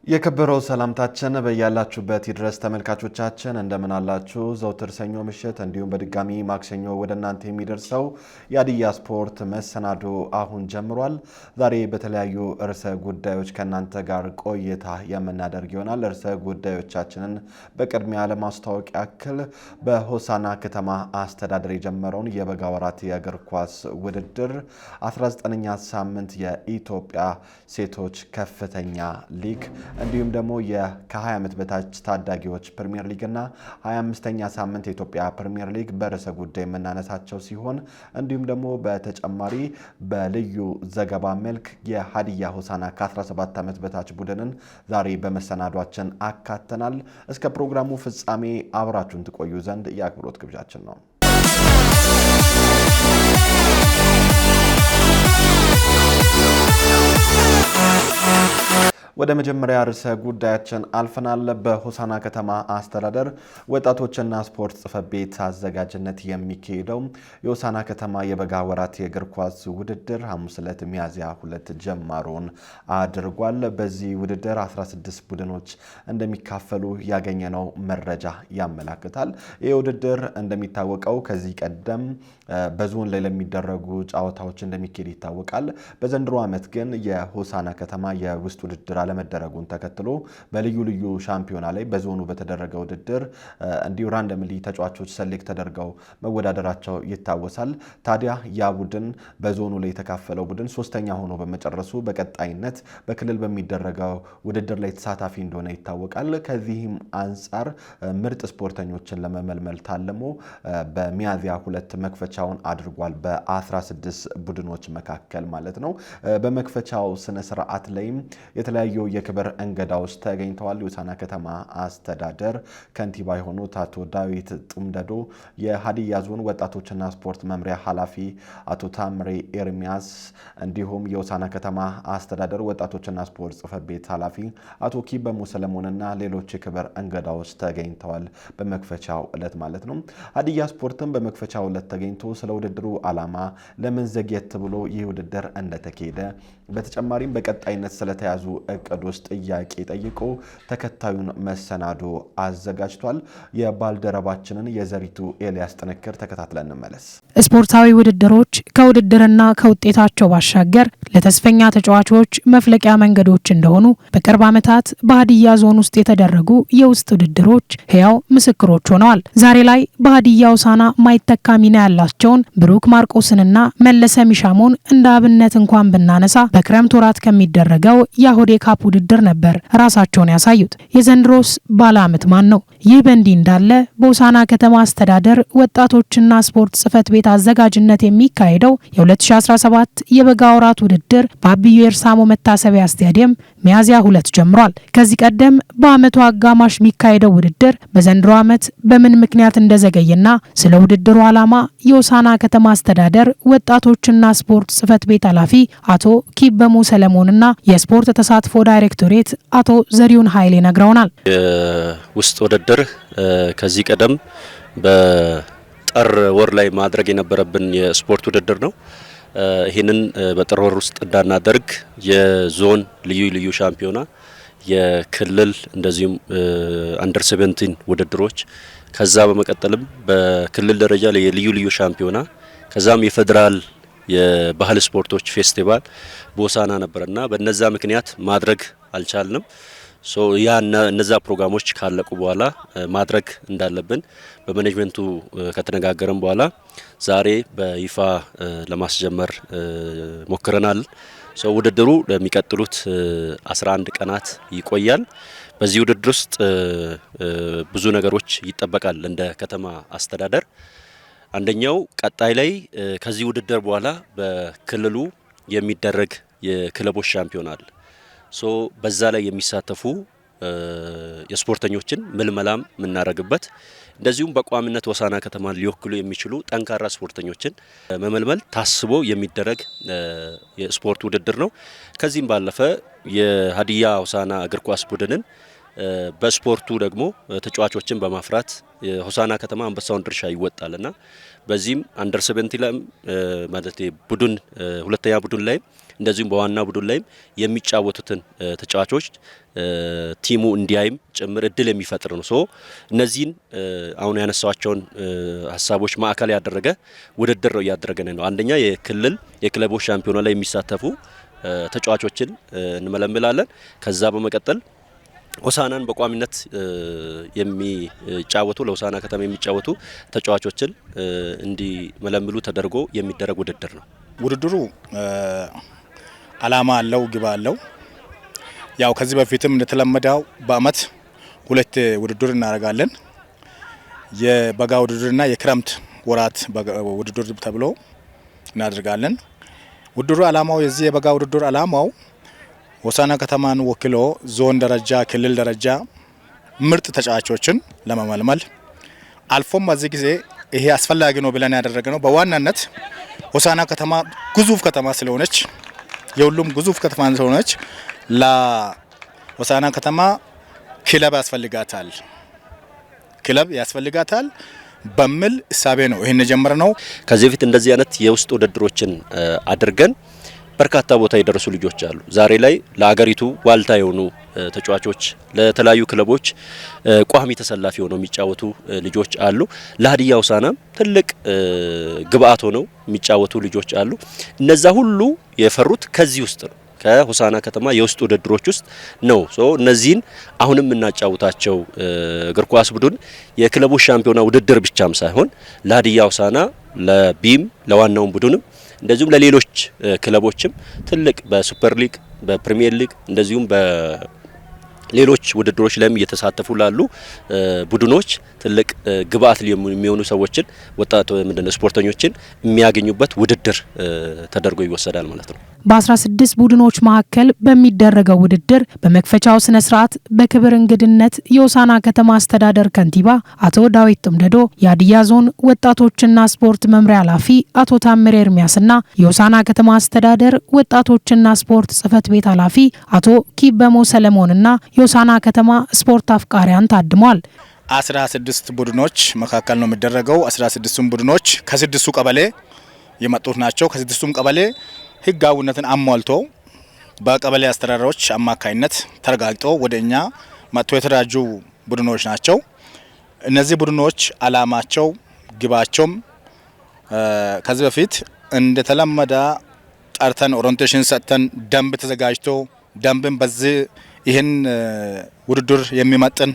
የከበረው ሰላምታችን በያላችሁበት ይድረስ ተመልካቾቻችን እንደምን አላችሁ? ዘውትር ሰኞ ምሽት እንዲሁም በድጋሚ ማክሰኞ ወደ እናንተ የሚደርሰው የሀዲያ ስፖርት መሰናዶ አሁን ጀምሯል። ዛሬ በተለያዩ ርዕሰ ጉዳዮች ከእናንተ ጋር ቆይታ የምናደርግ ይሆናል። ርዕሰ ጉዳዮቻችንን በቅድሚያ ለማስተዋወቅ ያክል በሆሳና ከተማ አስተዳደር የጀመረውን የበጋ ወራት የእግር ኳስ ውድድር 19ኛ ሳምንት የኢትዮጵያ ሴቶች ከፍተኛ ሊግ እንዲሁም ደግሞ ከ20 ዓመት በታች ታዳጊዎች ፕሪሚየር ሊግ እና 25ኛ ሳምንት የኢትዮጵያ ፕሪሚየር ሊግ በርዕሰ ጉዳይ የምናነሳቸው ሲሆን እንዲሁም ደግሞ በተጨማሪ በልዩ ዘገባ መልክ የሀዲያ ሆሳና ከ17 ዓመት በታች ቡድንን ዛሬ በመሰናዷችን አካተናል። እስከ ፕሮግራሙ ፍጻሜ አብራችሁን ትቆዩ ዘንድ የአክብሮት ግብዣችን ነው። ወደ መጀመሪያ ርዕሰ ጉዳያችን አልፈናል። በሆሳና ከተማ አስተዳደር ወጣቶችና ስፖርት ጽሕፈት ቤት አዘጋጅነት የሚካሄደው የሆሳና ከተማ የበጋ ወራት የእግር ኳስ ውድድር ሐሙስ ዕለት ሚያዝያ 2 ጀማሮን አድርጓል። በዚህ ውድድር 16 ቡድኖች እንደሚካፈሉ ያገኘነው መረጃ ያመላክታል። ይህ ውድድር እንደሚታወቀው ከዚህ ቀደም በዞን ላይ ለሚደረጉ ጨዋታዎች እንደሚካሄድ ይታወቃል። በዘንድሮ ዓመት ግን የሆሳና ከተማ የውስጥ ውድድር አለመደረጉን ተከትሎ በልዩ ልዩ ሻምፒዮና ላይ በዞኑ በተደረገ ውድድር እንዲሁ ራንደምሊ ተጫዋቾች ሰሌክት ተደርገው መወዳደራቸው ይታወሳል። ታዲያ ያ ቡድን በዞኑ ላይ የተካፈለው ቡድን ሶስተኛ ሆኖ በመጨረሱ በቀጣይነት በክልል በሚደረገው ውድድር ላይ ተሳታፊ እንደሆነ ይታወቃል። ከዚህም አንጻር ምርጥ ስፖርተኞችን ለመመልመል ታልሞ በሚያዝያ 2 መክፈቻውን አድርጓል። በ16 ቡድኖች መካከል ማለት ነው። በመክፈቻው ስነ ስርዓት ላይም የተለያዩ የክብር እንግዳዎች ተገኝተዋል። የሆሳና ከተማ አስተዳደር ከንቲባ የሆኑት አቶ ዳዊት ጡምደዶ፣ የሀዲያ ዞን ወጣቶችና ስፖርት መምሪያ ኃላፊ አቶ ታምሬ ኤርሚያስ እንዲሁም የሆሳና ከተማ አስተዳደር ወጣቶችና ስፖርት ጽሕፈት ቤት ኃላፊ አቶ ኪበሙ ሰለሞንና ሌሎች የክብር እንግዳዎች ተገኝተዋል። በመክፈቻው ዕለት ማለት ነው። ሀዲያ ስፖርትም በመክፈቻው ዕለት ተገኝቶ ስለ ውድድሩ ዓላማ፣ ለምን ዘግየት ብሎ ይህ ውድድር እንደተካሄደ በተጨማሪም በቀጣይነት ስለተያዙ እቅድ ውስጥ ጥያቄ ጠይቆ ተከታዩን መሰናዶ አዘጋጅቷል። የባልደረባችንን የዘሪቱ ኤልያስ ጥንክር ተከታትለን እንመለስ። ስፖርታዊ ውድድሮች ከውድድርና ከውጤታቸው ባሻገር ለተስፈኛ ተጫዋቾች መፍለቂያ መንገዶች እንደሆኑ በቅርብ ዓመታት በሀዲያ ዞን ውስጥ የተደረጉ የውስጥ ውድድሮች ሕያው ምስክሮች ሆነዋል። ዛሬ ላይ በሀዲያ ሆሳና ማይተካ ሚና ያላቸውን ብሩክ ማርቆስንና መለሰ ሚሻሞን እንደ አብነት እንኳን ብናነሳ በክረምት ወራት ከሚደረገው የአሆዴ ካፕ ውድድር ነበር ራሳቸውን ያሳዩት። የዘንድሮስ ባለ ዓመት ማን ነው? ይህ በእንዲህ እንዳለ በሆሳና ከተማ አስተዳደር ወጣቶችና ስፖርት ጽሕፈት ቤት አዘጋጅነት የሚካሄደው የ2017 የበጋ ወራት ውድድር በአብዮ ኤርሳሞ መታሰቢያ ስታዲየም ሚያዝያ 2 ጀምሯል። ከዚህ ቀደም በዓመቱ አጋማሽ የሚካሄደው ውድድር በዘንድሮ ዓመት በምን ምክንያት እንደዘገየና ስለ ውድድሩ ዓላማ የሆሳና ከተማ አስተዳደር ወጣቶችና ስፖርት ጽሕፈት ቤት ኃላፊ አቶ ኪበሙ ሰለሞንና የስፖርት ተሳትፎ ዳይሬክቶሬት አቶ ዘሪሁን ኃይሌ ነግረውናል። የውስጥ ውድድር ከዚህ ቀደም በጥር ወር ላይ ማድረግ የነበረብን የስፖርት ውድድር ነው። ይህንን በጥር ወር ውስጥ እንዳናደርግ የዞን ልዩ ሻምፒዮና፣ የክልል እንደዚሁም አንደር 17 ውድድሮች፣ ከዛ በመቀጠልም በክልል ደረጃ ላይ የልዩ ሻምፒዮና፣ ከዛም የፌዴራል የባህል ስፖርቶች ፌስቲቫል በሆሳና ነበርና በነዛ ምክንያት ማድረግ አልቻልንም። እነዛ ፕሮግራሞች ካለቁ በኋላ ማድረግ እንዳለብን በማኔጅመንቱ ከተነጋገረን በኋላ ዛሬ በይፋ ለማስጀመር ሞክረናል። ውድድሩ ለሚቀጥሉት 11 ቀናት ይቆያል። በዚህ ውድድር ውስጥ ብዙ ነገሮች ይጠበቃል እንደ ከተማ አስተዳደር። አንደኛው ቀጣይ ላይ ከዚህ ውድድር በኋላ በክልሉ የሚደረግ የክለቦች ሻምፒዮና አለ። በዛ ላይ የሚሳተፉ የስፖርተኞችን ምልመላም የምናደርግበት እንደዚሁም በቋሚነት ሆሳና ከተማን ሊወክሉ የሚችሉ ጠንካራ ስፖርተኞችን መመልመል ታስቦ የሚደረግ የስፖርት ውድድር ነው። ከዚህም ባለፈ የሀዲያ ሆሳና እግር ኳስ ቡድንን በስፖርቱ ደግሞ ተጫዋቾችን በማፍራት ሆሳና ከተማ አንበሳውን ድርሻ ይወጣልና በዚህም አንደር 70 ላይ ማለት ቡድን ሁለተኛ ቡድን ላይ እንደዚሁም በዋና ቡድን ላይ የሚጫወቱትን ተጫዋቾች ቲሙ እንዲያይም ጭምር እድል የሚፈጥር ነው። እነዚህን አሁን ያነሳዋቸውን ሀሳቦች ማዕከል ያደረገ ውድድር ነው እያደረገን ነው። አንደኛ የክለቦች ሻምፒዮና ላይ የሚሳተፉ ተጫዋቾችን እንመለምላለን። ከዛ በመቀጠል ሆሳናን በቋሚነት የሚጫወቱ ለሆሳና ከተማ የሚጫወቱ ተጫዋቾችን እንዲመለምሉ ተደርጎ የሚደረግ ውድድር ነው። ውድድሩ አላማ አለው፣ ግብ አለው። ያው ከዚህ በፊትም እንደተለመደው በአመት 2 ውድድር እናደርጋለን። የበጋ ውድድርና የክረምት ወራት ውድድር ተብሎ እናደርጋለን። ውድድሩ አላማው የዚህ የበጋ ውድድር አላማው ሆሳና ከተማን ወክሎ ዞን ደረጃ፣ ክልል ደረጃ ምርጥ ተጫዋቾችን ለመመልመል አልፎም በዚህ ጊዜ ይሄ አስፈላጊ ነው ብለን ያደረግነው በዋናነት ሆሳና ከተማ ግዙፍ ከተማ ስለሆነች የሁሉም ግዙፍ ከተማ ስለሆነች ለሆሳና ከተማ ክለብ ያስፈልጋታል በሚል እሳቤ ነው ይሄን የጀመርነው። ከዚህ በፊት እንደዚህ አይነት የውስጥ ውድድሮችን አድርገን በርካታ ቦታ የደረሱ ልጆች አሉ። ዛሬ ላይ ለሀገሪቱ ዋልታ የሆኑ ተጫዋቾች ለተለያዩ ክለቦች ቋሚ ተሰላፊ ሆነው የሚጫወቱ ልጆች አሉ። ለሀዲያ ሆሳዕና ትልቅ ግብአት ሆነው የሚጫወቱ ልጆች አሉ። እነዛ ሁሉ የፈሩት ከዚህ ውስጥ ነው፣ ከሆሳዕና ከተማ የውስጥ ውድድሮች ውስጥ ነው። እነዚህን አሁንም የምናጫውታቸው እግር ኳስ ቡድን የክለቦች ሻምፒዮና ውድድር ብቻም ሳይሆን ለሀዲያ ሆሳዕና ለቢም ለዋናውን ቡድንም እንደዚሁም ለሌሎች ክለቦችም ትልቅ በሱፐር ሊግ በፕሪሚየር ሊግ እንደዚሁም በሌሎች ውድድሮች ላይም እየተሳተፉ ላሉ ቡድኖች ትልቅ ግብአት የሚሆኑ ሰዎችን ወጣት ስፖርተኞችን የሚያገኙበት ውድድር ተደርጎ ይወሰዳል ማለት ነው። በ16 ቡድኖች መካከል በሚደረገው ውድድር በመክፈቻው ስነ ስርዓት በክብር እንግድነት የሆሳዕና ከተማ አስተዳደር ከንቲባ አቶ ዳዊት ጥምደዶ፣ የሀዲያ ዞን ወጣቶችና ስፖርት መምሪያ ኃላፊ አቶ ታምሬ ኤርሚያስና የሆሳዕና ከተማ አስተዳደር ወጣቶችና ስፖርት ጽህፈት ቤት ኃላፊ አቶ ኪበሞ ሰለሞንና የሆሳዕና ከተማ ስፖርት አፍቃሪያን ታድሟል። 16 ቡድኖች መካከል ነው የሚደረገው። 16ቱም ቡድኖች ከ6ቱ ቀበሌ የመጡት ናቸው። ከ6ቱም ቀበሌ ህጋዊነትን አሟልቶ በቀበሌ አስተዳደሮች አማካይነት ተረጋግጦ ወደኛ መጥቶ የተደራጁ ቡድኖች ናቸው። እነዚህ ቡድኖች አላማቸው ግባቸውም ከዚህ በፊት እንደተለመደ ጠርተን ኦሪንቴሽን ሰጥተን ደንብ ተዘጋጅቶ ደንብን በዚህ ይህን ውድድር የሚመጥን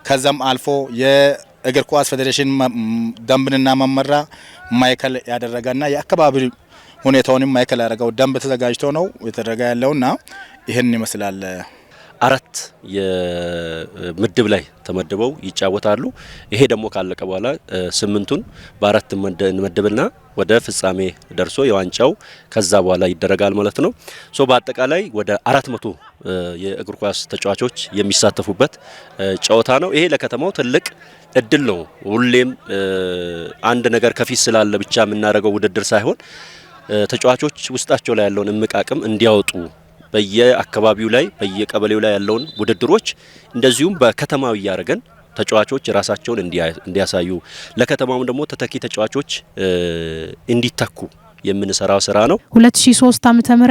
ከዛም አልፎ የእግር ኳስ ፌዴሬሽን ደንብንና መመሪያ ማዕከል ያደረገና የአካባቢ ሁኔታውንም ማዕከል ያደረገው ደንብ ተዘጋጅቶ ነው የተደረገ ያለውና ይሄን ይመስላል። 4 የምድብ ላይ ተመድበው ይጫወታሉ። ይሄ ደግሞ ካለቀ በኋላ 8ቱን በ4 እንመድብና ወደ ፍጻሜ ደርሶ የዋንጫው ከዛ በኋላ ይደረጋል ማለት ነው። በአጠቃላይ ወደ 400 የእግር ኳስ ተጫዋቾች የሚሳተፉበት ጨዋታ ነው። ይሄ ለከተማው ትልቅ እድል ነው። ሁሌም አንድ ነገር ከፊት ስላለ ብቻ የምናደርገው ውድድር ሳይሆን ተጫዋቾች ውስጣቸው ላይ ያለውን እምቅ አቅም እንዲያወጡ በየአካባቢው ላይ በየቀበሌው ላይ ያለውን ውድድሮች እንደዚሁም በከተማው ያደረገን ተጫዋቾች ራሳቸውን እንዲያሳዩ ለከተማውም ደግሞ ተተኪ ተጫዋቾች እንዲተኩ የምንሰራው ስራ ነው። 2003 ዓ.ም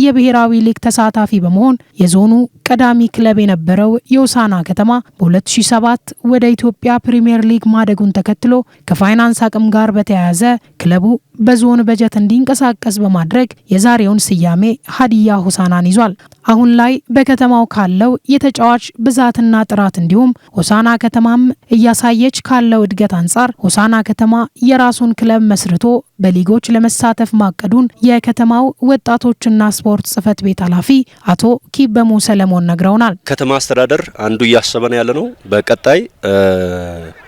የብሔራዊ ሊግ ተሳታፊ በመሆን የዞኑ ቀዳሚ ክለብ የነበረው የሆሳዕና ከተማ በ2007 ወደ ኢትዮጵያ ፕሪሚየር ሊግ ማደጉን ተከትሎ ከፋይናንስ አቅም ጋር በተያያዘ ክለቡ በዞን በጀት እንዲንቀሳቀስ በማድረግ የዛሬውን ስያሜ ሀዲያ ሆሳዕናን ይዟል። አሁን ላይ በከተማው ካለው የተጫዋች ብዛትና ጥራት እንዲሁም ሆሳዕና ከተማም እያሳየች ካለው እድገት አንጻር ሆሳዕና ከተማ የራሱን ክለብ መስርቶ በሊጎች ለመሳተፍ ማቀዱን የከተማው ወጣቶችና ስፖርት ጽህፈት ቤት ኃላፊ አቶ ኪበሞ ሰለሞን ነግረውናል። ከተማ አስተዳደር አንዱ እያሰበን ያለ ነው። በቀጣይ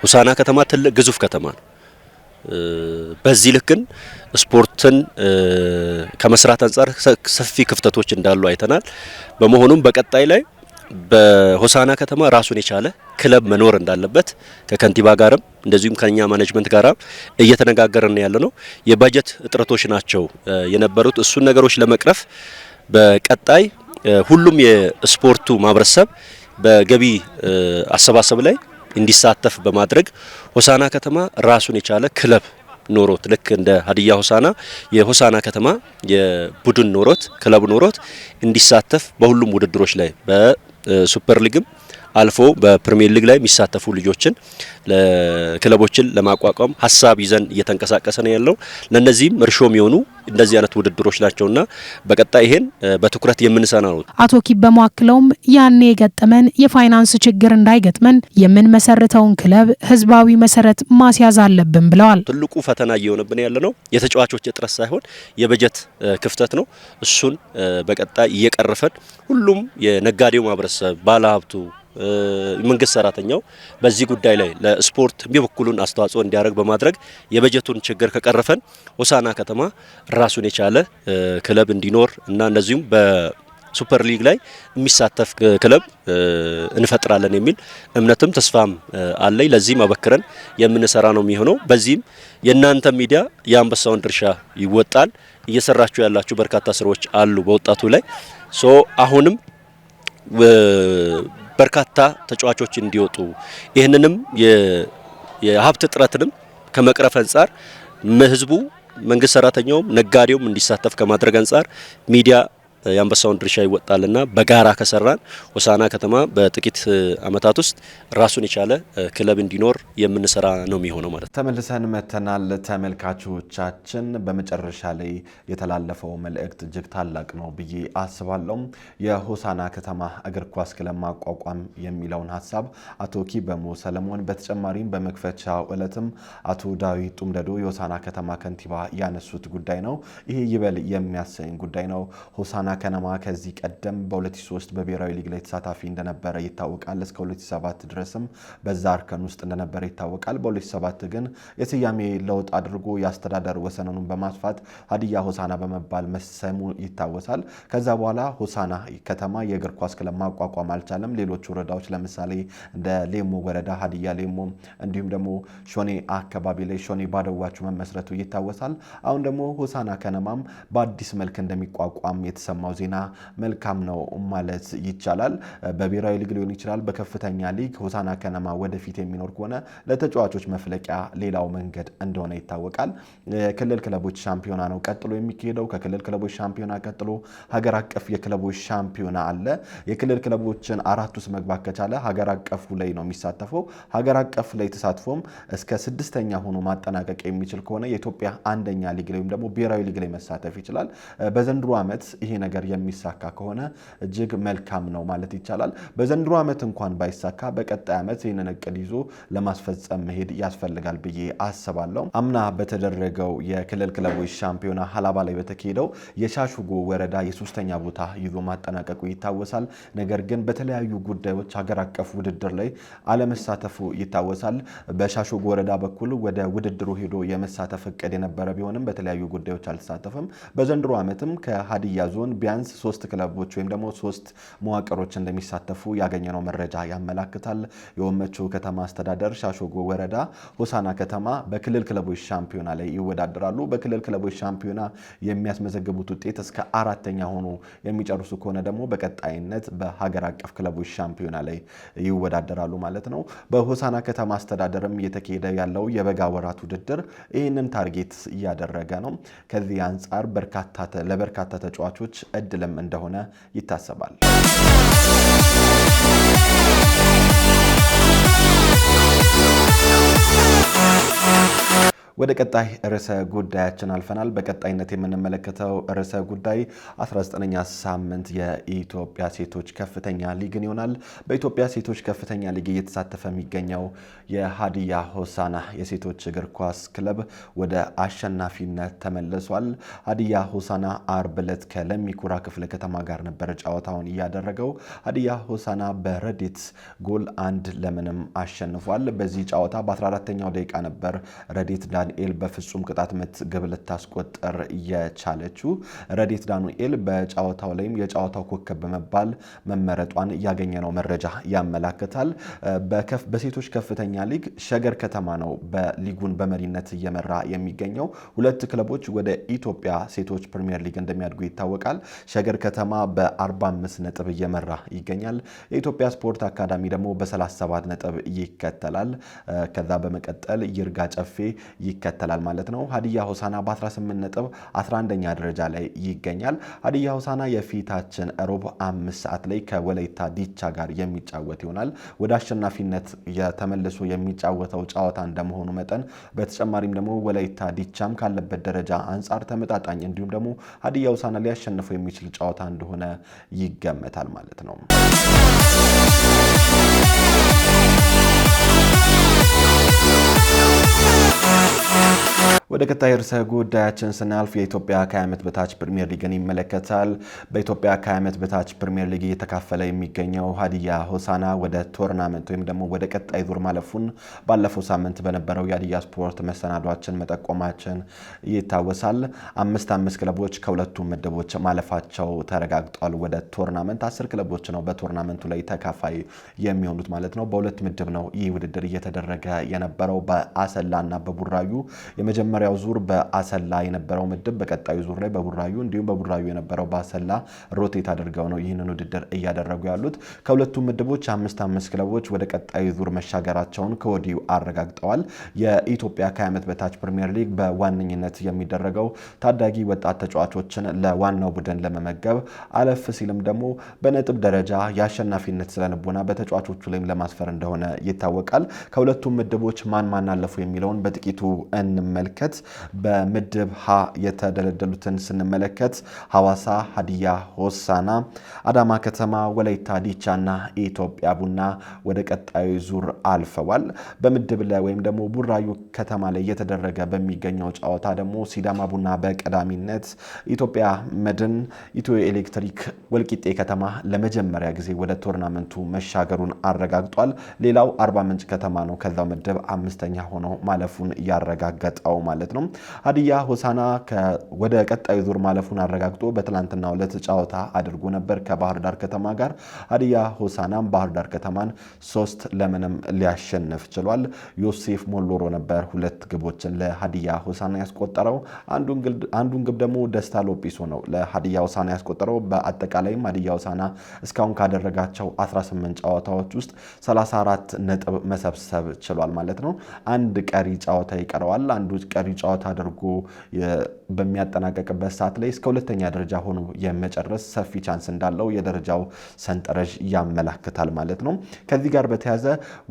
ሆሳዕና ከተማ ትልቅ ግዙፍ ከተማ ነው። በዚህ ልክን ስፖርትን ከመስራት አንጻር ሰፊ ክፍተቶች እንዳሉ አይተናል። በመሆኑም በቀጣይ ላይ በሆሳዕና ከተማ ራሱን የቻለ ክለብ መኖር እንዳለበት ከከንቲባ ጋርም እንደዚሁም ከኛ ማኔጅመንት ጋር እየተነጋገርን ያለ ነው። የበጀት እጥረቶች ናቸው የነበሩት። እሱን ነገሮች ለመቅረፍ በቀጣይ ሁሉም የስፖርቱ ማህበረሰብ በገቢ አሰባሰብ ላይ እንዲሳተፍ በማድረግ ሆሳዕና ከተማ ራሱን የቻለ ክለብ ኖሮት ልክ እንደ ሀዲያ ሆሳና የሆሳና ከተማ የቡድን ኖሮት ክለብ ኖሮት እንዲሳተፍ በሁሉም ውድድሮች ላይ በሱፐር ሊግም አልፎ በፕሪሚየር ሊግ ላይ የሚሳተፉ ልጆችን ለክለቦችን ለማቋቋም ሀሳብ ይዘን እየተንቀሳቀሰ ነው ያለው። ለነዚህም እርሾ የሚሆኑ እንደዚህ አይነት ውድድሮች ናቸውና በቀጣይ ይሄን በትኩረት የምንሰራ ነው። አቶ ኪበሞ አክለውም ያኔ የገጠመን የፋይናንስ ችግር እንዳይገጥመን የምንመሰርተውን ክለብ ህዝባዊ መሰረት ማስያዝ አለብን ብለዋል። ትልቁ ፈተና እየሆነብን ያለ ነው የተጫዋቾች እጥረት ሳይሆን የበጀት ክፍተት ነው። እሱን በቀጣይ እየቀረፈን ሁሉም የነጋዴው ማህበረሰብ ባለሀብቱ መንግስት ሰራተኛው በዚህ ጉዳይ ላይ ለስፖርት የሚበኩሉን አስተዋጽኦ እንዲያደርግ በማድረግ የበጀቱን ችግር ከቀረፈን ሆሳና ከተማ ራሱን የቻለ ክለብ እንዲኖር እና እንደዚሁም በሱፐር ሊግ ላይ የሚሳተፍ ክለብ እንፈጥራለን የሚል እምነትም ተስፋም አለኝ። ለዚህም አበክረን የምንሰራ ነው የሚሆነው። በዚህም የእናንተ ሚዲያ የአንበሳውን ድርሻ ይወጣል። እየሰራችሁ ያላችሁ በርካታ ስራዎች አሉ በወጣቱ ላይ አሁንም በርካታ ተጫዋቾች እንዲወጡ ይህንንም የሀብት እጥረትንም ከመቅረፍ አንጻር ህዝቡ መንግስት ሰራተኛውም ነጋዴውም እንዲሳተፍ ከማድረግ አንጻር ሚዲያ የአንበሳውን ድርሻ ይወጣልና በጋራ ከሰራን ሆሳና ከተማ በጥቂት አመታት ውስጥ ራሱን የቻለ ክለብ እንዲኖር የምንሰራ ነው የሚሆነው ማለት ነው። ተመልሰን መተናል ተመልካቾቻችን። በመጨረሻ ላይ የተላለፈው መልእክት እጅግ ታላቅ ነው ብዬ አስባለሁ። የሆሳና ከተማ እግር ኳስ ክለብ ማቋቋም የሚለውን ሀሳብ አቶ ኪበሞ ሰለሞን በተጨማሪም በመክፈቻው ዕለትም አቶ ዳዊት ጡምደዶ የሆሳና ከተማ ከንቲባ ያነሱት ጉዳይ ነው። ይሄ ይበል የሚያሰኝ ጉዳይ ነው። ሆሳና ከነማ ከዚህ ቀደም በ2003 በብሔራዊ ሊግ ላይ ተሳታፊ እንደነበረ ይታወቃል። እስከ 2007 ድረስም በዛ አርከን ውስጥ እንደነበረ ይታወቃል። በ2007 ግን የስያሜ ለውጥ አድርጎ የአስተዳደር ወሰኑን በማስፋት ሀዲያ ሆሳና በመባል መሰሙ ይታወሳል። ከዛ በኋላ ሆሳና ከተማ የእግር ኳስ ክለብ ማቋቋም አልቻለም። ሌሎች ወረዳዎች ለምሳሌ እንደ ሌሞ ወረዳ ሀዲያ ሌሞ፣ እንዲሁም ደግሞ ሾኔ አካባቢ ላይ ሾኔ ባደዋቹ መመስረቱ ይታወሳል። አሁን ደግሞ ሆሳና ከነማም በአዲስ መልክ እንደሚቋቋም የተሰማ ዜና መልካም ነው ማለት ይቻላል። በብሔራዊ ሊግ ሊሆን ይችላል፣ በከፍተኛ ሊግ ሆሳና ከነማ ወደፊት የሚኖር ከሆነ ለተጫዋቾች መፍለቂያ ሌላው መንገድ እንደሆነ ይታወቃል። የክልል ክለቦች ሻምፒዮና ነው ቀጥሎ የሚካሄደው። ከክልል ክለቦች ሻምፒዮና ቀጥሎ ሀገር አቀፍ የክለቦች ሻምፒዮና አለ። የክልል ክለቦችን አራት ውስጥ መግባት ከቻለ ሀገር አቀፉ ላይ ነው የሚሳተፈው። ሀገር አቀፍ ላይ ተሳትፎም እስከ 6ኛ ሆኖ ማጠናቀቅ የሚችል ከሆነ የኢትዮጵያ አንደኛ ሊግ ላይ ወይም ደግሞ ብሔራዊ ሊግ ላይ መሳተፍ ይችላል። በዘንድሮ ዓመት ይሄ ነገር የሚሳካ ከሆነ እጅግ መልካም ነው ማለት ይቻላል። በዘንድሮ ዓመት እንኳን ባይሳካ በቀጣይ ዓመት ይህንን እቅድ ይዞ ለማስፈጸም መሄድ ያስፈልጋል ብዬ አስባለሁ። አምና በተደረገው የክልል ክለቦች ሻምፒዮና ሀላባ ላይ በተካሄደው የሻሹጎ ወረዳ የ3ኛ ቦታ ይዞ ማጠናቀቁ ይታወሳል። ነገር ግን በተለያዩ ጉዳዮች ሀገር አቀፍ ውድድር ላይ አለመሳተፉ ይታወሳል። በሻሹጎ ወረዳ በኩል ወደ ውድድሩ ሄዶ የመሳተፍ እቅድ የነበረ ቢሆንም በተለያዩ ጉዳዮች አልተሳተፈም። በዘንድሮ ዓመትም ከሀዲያ ዞን ቢያንስ 3 ክለቦች ወይም ደግሞ 3 መዋቅሮች እንደሚሳተፉ ያገኘነው መረጃ ያመላክታል። የወመቹ ከተማ አስተዳደር፣ ሻሾጎ ወረዳ፣ ሆሳና ከተማ በክልል ክለቦች ሻምፒዮና ላይ ይወዳደራሉ። በክልል ክለቦች ሻምፒዮና የሚያስመዘግቡት ውጤት እስከ 4ኛ ሆኖ የሚጨርሱ ከሆነ ደግሞ በቀጣይነት በሀገር አቀፍ ክለቦች ሻምፒዮና ላይ ይወዳደራሉ ማለት ነው። በሆሳና ከተማ አስተዳደርም እየተካሄደ ያለው የበጋ ወራት ውድድር ይህንን ታርጌት እያደረገ ነው። ከዚህ አንጻር ለበርካታ ተጫዋቾች እድልም እንደሆነ ይታሰባል። ወደ ቀጣይ ርዕሰ ጉዳያችን አልፈናል። በቀጣይነት የምንመለከተው ርዕሰ ጉዳይ 19ኛ ሳምንት የኢትዮጵያ ሴቶች ከፍተኛ ሊግን ይሆናል። በኢትዮጵያ ሴቶች ከፍተኛ ሊግ እየተሳተፈ የሚገኘው የሀዲያ ሆሳና የሴቶች እግር ኳስ ክለብ ወደ አሸናፊነት ተመልሷል። ሀዲያ ሆሳና አርብ ዕለት ከለሚኩራ ክፍለ ከተማ ጋር ነበር ጨዋታውን እያደረገው። ሀዲያ ሆሳና በረዴት ጎል 1-0 አሸንፏል። በዚህ ጨዋታ በ14ኛው ደቂቃ ነበር ረዴት ዳንኤል በፍጹም ቅጣት ምት ግብ ልታስቆጠር የቻለችው። ረዴት ዳንኤል በጨዋታው ላይም የጨዋታው ኮከብ በመባል መመረጧን ያገኘነው መረጃ ያመላክታል። በሴቶች ከፍተኛ ሊግ ሸገር ከተማ ነው በሊጉን በመሪነት እየመራ የሚገኘው። 2 ክለቦች ወደ ኢትዮጵያ ሴቶች ፕሪሚየር ሊግ እንደሚያድጉ ይታወቃል። ሸገር ከተማ በ45 ነጥብ እየመራ ይገኛል። የኢትዮጵያ ስፖርት አካዳሚ ደግሞ በ37 ነጥብ ይከተላል። ከዛ በመቀጠል ይርጋ ጨፌ ይከተላል ማለት ነው። ሀዲያ ሆሳዕና በ18 ነጥብ 11ኛ ደረጃ ላይ ይገኛል። ሀዲያ ሆሳዕና የፊታችን ሮብ 5 ሰዓት ላይ ከወላይታ ዲቻ ጋር የሚጫወት ይሆናል። ወደ አሸናፊነት የተመለሱ የሚጫወተው ጨዋታ እንደመሆኑ መጠን በተጨማሪም ደግሞ ወላይታ ዲቻም ካለበት ደረጃ አንጻር ተመጣጣኝ እንዲሁም ደግሞ ሀዲያ ሆሳዕና ሊያሸንፈው የሚችል ጨዋታ እንደሆነ ይገመታል ማለት ነው። ወደ ቀጣይ ርዕሰ ጉዳያችን ስናልፍ የኢትዮጵያ ከ20 ዓመት በታች ፕሪሚየር ሊግን ይመለከታል። በኢትዮጵያ ከ20 ዓመት በታች ፕሪሚየር ሊግ እየተካፈለ የሚገኘው ሀዲያ ሆሳዕና ወደ ቶርናመንት ወይም ደግሞ ወደ ቀጣይ ዙር ማለፉን ባለፈው ሳምንት በነበረው የሀዲያ ስፖርት መሰናዷችን መጠቆማችን ይታወሳል። 5 ክለቦች ከሁለቱም ምድቦች ማለፋቸው ተረጋግጧል። ወደ ቶርናመንት 10 ክለቦች ነው በቶርናመንቱ ላይ ተካፋይ የሚሆኑት ማለት ነው። በሁለት ምድብ ነው ይህ ውድድር እየተደረገ የነበረው በአሰላና በቡራዩ የመጀመሪያው ዙር በአሰላ የነበረው ምድብ በቀጣዩ ዙር ላይ በቡራዩ እንዲሁም በቡራዩ የነበረው በአሰላ ሮቴት አድርገው ነው ይህንን ውድድር እያደረጉ ያሉት። ከሁለቱም ምድቦች 5 ክለቦች ወደ ቀጣዩ ዙር መሻገራቸውን ከወዲሁ አረጋግጠዋል። የኢትዮጵያ ከ20 ዓመት በታች ፕሪሚየር ሊግ በዋነኝነት የሚደረገው ታዳጊ ወጣት ተጫዋቾችን ለዋናው ቡድን ለመመገብ አለፍ ሲልም ደግሞ በነጥብ ደረጃ የአሸናፊነት ስለልቦና በተጫዋቾቹ ላይም ለማስፈር እንደሆነ ይታወቃል። ከሁለቱም ምድቦች ማን አለፉ የሚለውን በጥቂቱ እንመልከት። በምድብ ሀ የተደለደሉትን ስንመለከት ሐዋሳ፣ ሀዲያ ሆሳዕና፣ አዳማ ከተማ፣ ወላይታ ዲቻና ኢትዮጵያ ቡና ወደ ቀጣዩ ዙር አልፈዋል። በምድብ ለ ወይም ደግሞ ቡራዩ ከተማ ላይ እየተደረገ በሚገኘው ጨዋታ ደግሞ ሲዳማ ቡና በቀዳሚነት፣ ኢትዮጵያ መድን፣ ኢትዮ ኤሌክትሪክ፣ ወልቂጤ ከተማ ለመጀመሪያ ጊዜ ወደ ቶርናመንቱ መሻገሩን አረጋግጧል። ሌላው አርባ ምንጭ ከተማ ነው ከዛው ምድብ 5ኛ ሆኖ ማለፉን ያረጋገጠው ማለት ነው። ሀዲያ ሆሳዕና ወደ ቀጣዩ ዙር ማለፉን አረጋግጦ በትላንትናው ዕለት ጨዋታ አድርጎ ነበር ከባህር ዳር ከተማ ጋር። ሀዲያ ሆሳዕናም ባህር ዳር ከተማን 3-0 ሊያሸንፍ ችሏል። ዮሴፍ ሞሎሮ ነበር 2 ግቦችን ለሀዲያ ሆሳዕና ያስቆጠረው። አንዱን ግብ ደግሞ ደስታ ሎጲሶ ነው ለሀዲያ ሆሳዕና ያስቆጠረው። በአጠቃላይም ሀዲያ ሆሳዕና እስካሁን ካደረጋቸው 18 ጨዋታዎች ውስጥ 34 ነጥብ መሰብሰብ ችሏል ማለት ነው። አንድ ቀሪ ጨዋታ ይቀረዋል። አንዱ ቀሪ ጨዋታ አድርጎ በሚያጠናቀቅበት ሰዓት ላይ እስከ 2ኛ ደረጃ ሆኖ የመጨረስ ሰፊ ቻንስ እንዳለው የደረጃው ሰንጠረዥ ያመላክታል ማለት ነው። ከዚህ ጋር በተያያዘ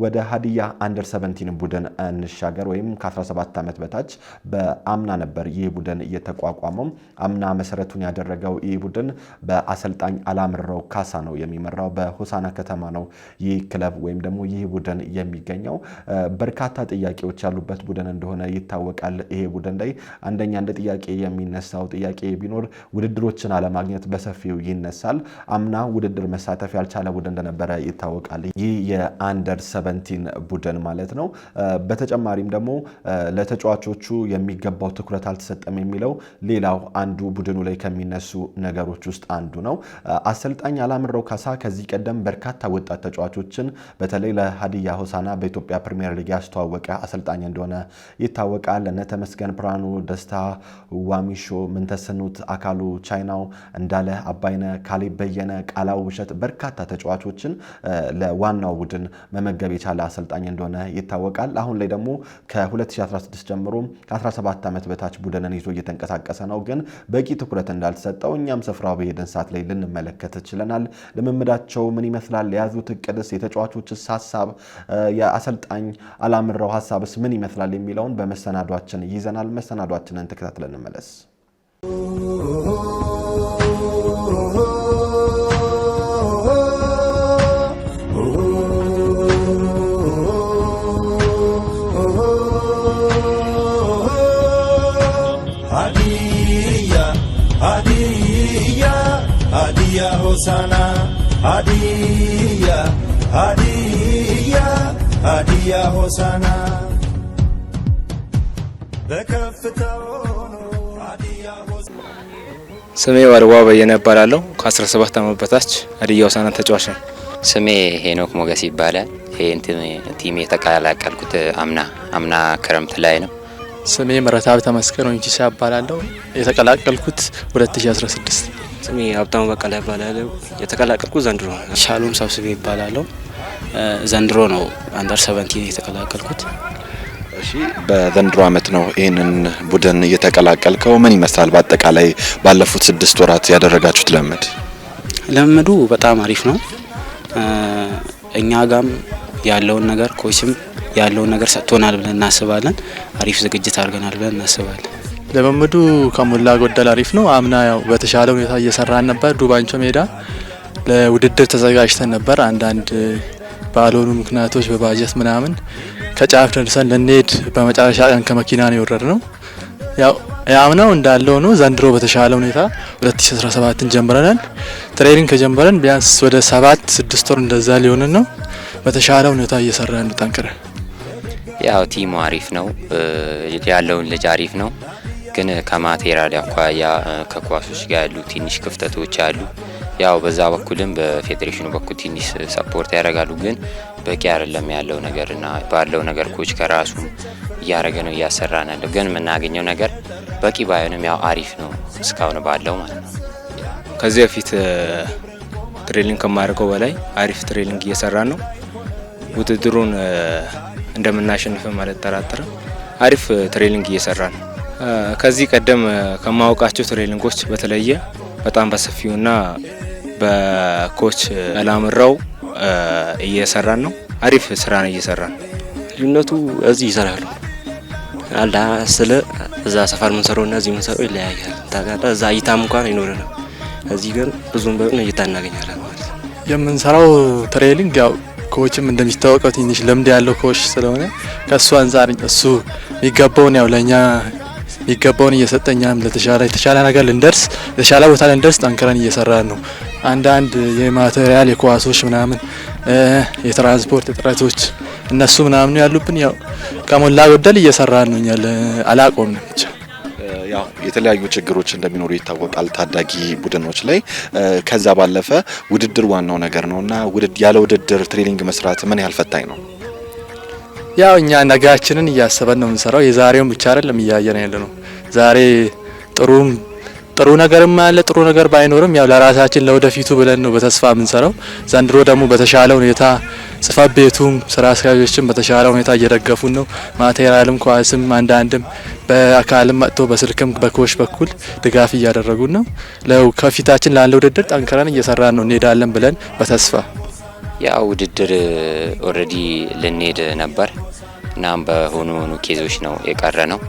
ወደ ሀዲያ አንደር 17 ቡድን እንሻገር ወይም ከ17 ዓመት በታች በአምና ነበር ይህ ቡድን እየተቋቋመው። አምና መሰረቱን ያደረገው ይህ ቡድን በአሰልጣኝ አላምረው ካሳ ነው የሚመራው። በሆሳዕና ከተማ ነው ይህ ክለብ ወይም ደግሞ ይህ ቡድን የሚገኘው። በርካታ ጥያቄዎች ያሉበት ቡድን እንደሆነ ይታወቃል። ይሄ ቡድን ላይ አንደኛ እንደ ጥያቄ የሚነሳው ጥያቄ ቢኖር ውድድሮችን አለማግኘት በሰፊው ይነሳል። አምና ውድድር መሳተፍ ያልቻለ ቡድን እንደነበረ ይታወቃል። ይህ የአንደር 17 ቡድን ማለት ነው። በተጨማሪም ደግሞ ለተጫዋቾቹ የሚገባው ትኩረት አልተሰጠም የሚለው ሌላው አንዱ ቡድኑ ላይ ከሚነሱ ነገሮች ውስጥ አንዱ ነው። አሰልጣኝ አላምረው ካሳ ከዚህ ቀደም በርካታ ወጣት ተጫዋቾችን በተለይ ለሀዲያ ሆሳዕና በኢትዮጵያ ፕሪሚየር ሊግ ያስተዋወቀ አሰልጣኝ እንደሆነ ይታወቃል። እነ ተመስገን ብርሃኑ፣ ደስታ ዋሚሾ፣ ምንተስኑት አካሉ፣ ቻይናው እንዳለ አባይነ፣ ካሌብ በየነ፣ ቃላው ውብሸት በርካታ ተጫዋቾችን ለዋናው ቡድን መመገብ የቻለ አሰልጣኝ እንደሆነ ይታወቃል። አሁን ላይ ደግሞ ከ2016 ጀምሮ ከ17 ዓመት በታች ቡድንን ይዞ እየተንቀሳቀሰ ነው። ግን በቂ ትኩረት እንዳልተሰጠው እኛም ስፍራው በሄድን ሰዓት ላይ ልንመለከት ችለናል። ልምምዳቸው ምን ይመስላል? የያዙት እቅድስ፣ የተጫዋቾችስ ሀሳብ፣ የአሰልጣኝ አላምረው ሀሳብስ ምን ይመስላል የሚለውን በመሰናዷችን ይዘናል። መሰናዷችንን ተከታትለን እንመለስ። ሀዲያ ሆሳዕና ሀዲያ ሆሳዕና ስሜ ወርዋ በየነ እባላለሁ። ከ17 ዓመት በታች ሀዲያ ሆሳዕና ተጫዋች ነኝ። ስሜ ሄኖክ ሞገስ ይባላል። ይሄን ቲም የተቀላቀልኩት አምና ክረምት ላይ ነው። ስሜ መረታብ ተመስገን ወንጂሳ እባላለሁ። የተቀላቀልኩት 2016። ስሜ ሀብታሙ በቀለ እባላለሁ። የተቀላቀልኩት ዘንድሮ ነው። ሻሎም ሰብስቤ እባላለሁ። ዘንድሮ ነው አንደር 17 የተቀላቀልኩት። እሺ በዘንድሮ ዓመት ነው ይህንን ቡድን እየተቀላቀልከው። ምን ይመስላል በአጠቃላይ ባለፉት 6 ወራት ያደረጋችሁት ልምምድ? ልምምዱ በጣም አሪፍ ነው። እኛ ጋም ያለውን ነገር ኮችም ያለውን ነገር ሰጥቶናል ብለን እናስባለን። አሪፍ ዝግጅት አድርገናል ብለን እናስባለን። ልምምዱ ከሞላ ጎደል አሪፍ ነው። አምና ያው በተሻለ ሁኔታ እየሰራን ነበር። ዱባንቾ ሜዳ ለውድድር ተዘጋጅተን ነበር። አንዳንድ ባልሆኑ ምክንያቶች በባጀት ምናምን ከጫፍ ደርሰን ልንሄድ በመጨረሻ ቀን ከመኪና ነው የወረድነው። ያው አምናው እንዳለው ነው። ዘንድሮ በተሻለ ሁኔታ 2017ን ጀምረናል። ትሬኒንግ ከጀመረን ቢያንስ ወደ 7-6 ወር እንደዛ ሊሆን ነው። በተሻለ ሁኔታ እየሰራን ነው ጠንክረን። ያው ቲሙ አሪፍ ነው፣ ያለውን ልጅ አሪፍ ነው። ግን ከማቴሪያል አኳያ ከኳሶች ጋር ያሉ ትንሽ ክፍተቶች አሉ። ያው በዛ በኩልም በፌዴሬሽኑ በኩል ትንሽ ሰፖርት ያደርጋሉ። ግን በቂ አይደለም ያለው ነገርና ባለው ነገር ኮች ከራሱ እያደረገ ነው እያሰራን ያለው። ግን የምናገኘው ነገር በቂ ባይሆንም ያው አሪፍ ነው እስካሁን ባለው ማለት ነው። ከዚህ በፊት ትሬኒንግ ከማድረገው በላይ አሪፍ ትሬኒንግ እየሰራን ነው። ውድድሩን እንደምናሸንፍ ማለት ተራተረ። አሪፍ ትሬኒንግ እየሰራን ነው። ከዚህ ቀደም ከማውቃቸው ትሬኒንጎች በተለየ በጣም በሰፊውና በኮች አላምራው እየሰራን ነው። አሪፍ ስራ ነው እየሰራን። ልዩነቱ እዚህ ይሰራሉ አላ ስለ እዛ ሰፈር ምን ሰራውና እዚህ ምን ሰራው ይለያያል። ታጋዳ እዛ እይታም እንኳን አይኖርንም። እዚህ ግን ብዙም በእነ እይታ እናገኛለን ማለት ነው። የምንሰራው ትሬኒንግ ያው ኮችም እንደሚታወቀው ትንሽ ልምድ ያለው ኮች ስለሆነ ከሱ አንፃር እሱ የሚገባውን ያው ለኛ የሚገባውን እየሰጠኛም የተሻለ ነገር ልንደርስ የተሻለ ቦታ ልንደርስ ጠንክረን እየሰራን ነው። አንዳንድ የማቴሪያል የኳሶች ምናምን የትራንስፖርት እጥረቶች እነሱ ምናምን ያሉብን ያው ከሞላ ጎደል እየሰራን ነው። እኛ አላቆምንም ብቻ ያው የተለያዩ ችግሮች እንደሚኖሩ ይታወቃል ታዳጊ ቡድኖች ላይ። ከዛ ባለፈ ውድድር ዋናው ነገር ነውና ያለ ውድድር ትሬኒንግ መስራት ምን ያህል ፈታኝ ነው? ያው እኛ ነጋችንን እያሰበን ነው የምንሰራው። የዛሬውን ብቻ አይደለም እያየን ያለ ነው። ዛሬ ጥሩ ነገርም አለ፣ ጥሩ ነገር ባይኖርም ያው ለራሳችን ለወደፊቱ ብለን ነው በተስፋ የምንሰራው። ዘንድሮ ደግሞ በተሻለ ሁኔታ ጽሕፈት ቤቱም ስራ አስኪያጆችም በተሻለ ሁኔታ እየደገፉን ነው። ማቴሪያልም ኳስም አንዳንድም በአካልም መጥቶ በስልክም በኮች በኩል ድጋፍ እያደረጉን ነው። ከፊታችን ላለ ውድድር ጠንክረን እየሰራን ነው እንሄዳለን ብለን በተስፋ ያው ውድድር ኦልሬዲ ልንሄድ ነበር እናም በሆኑ ኬዞች ነው የቀረ ነው።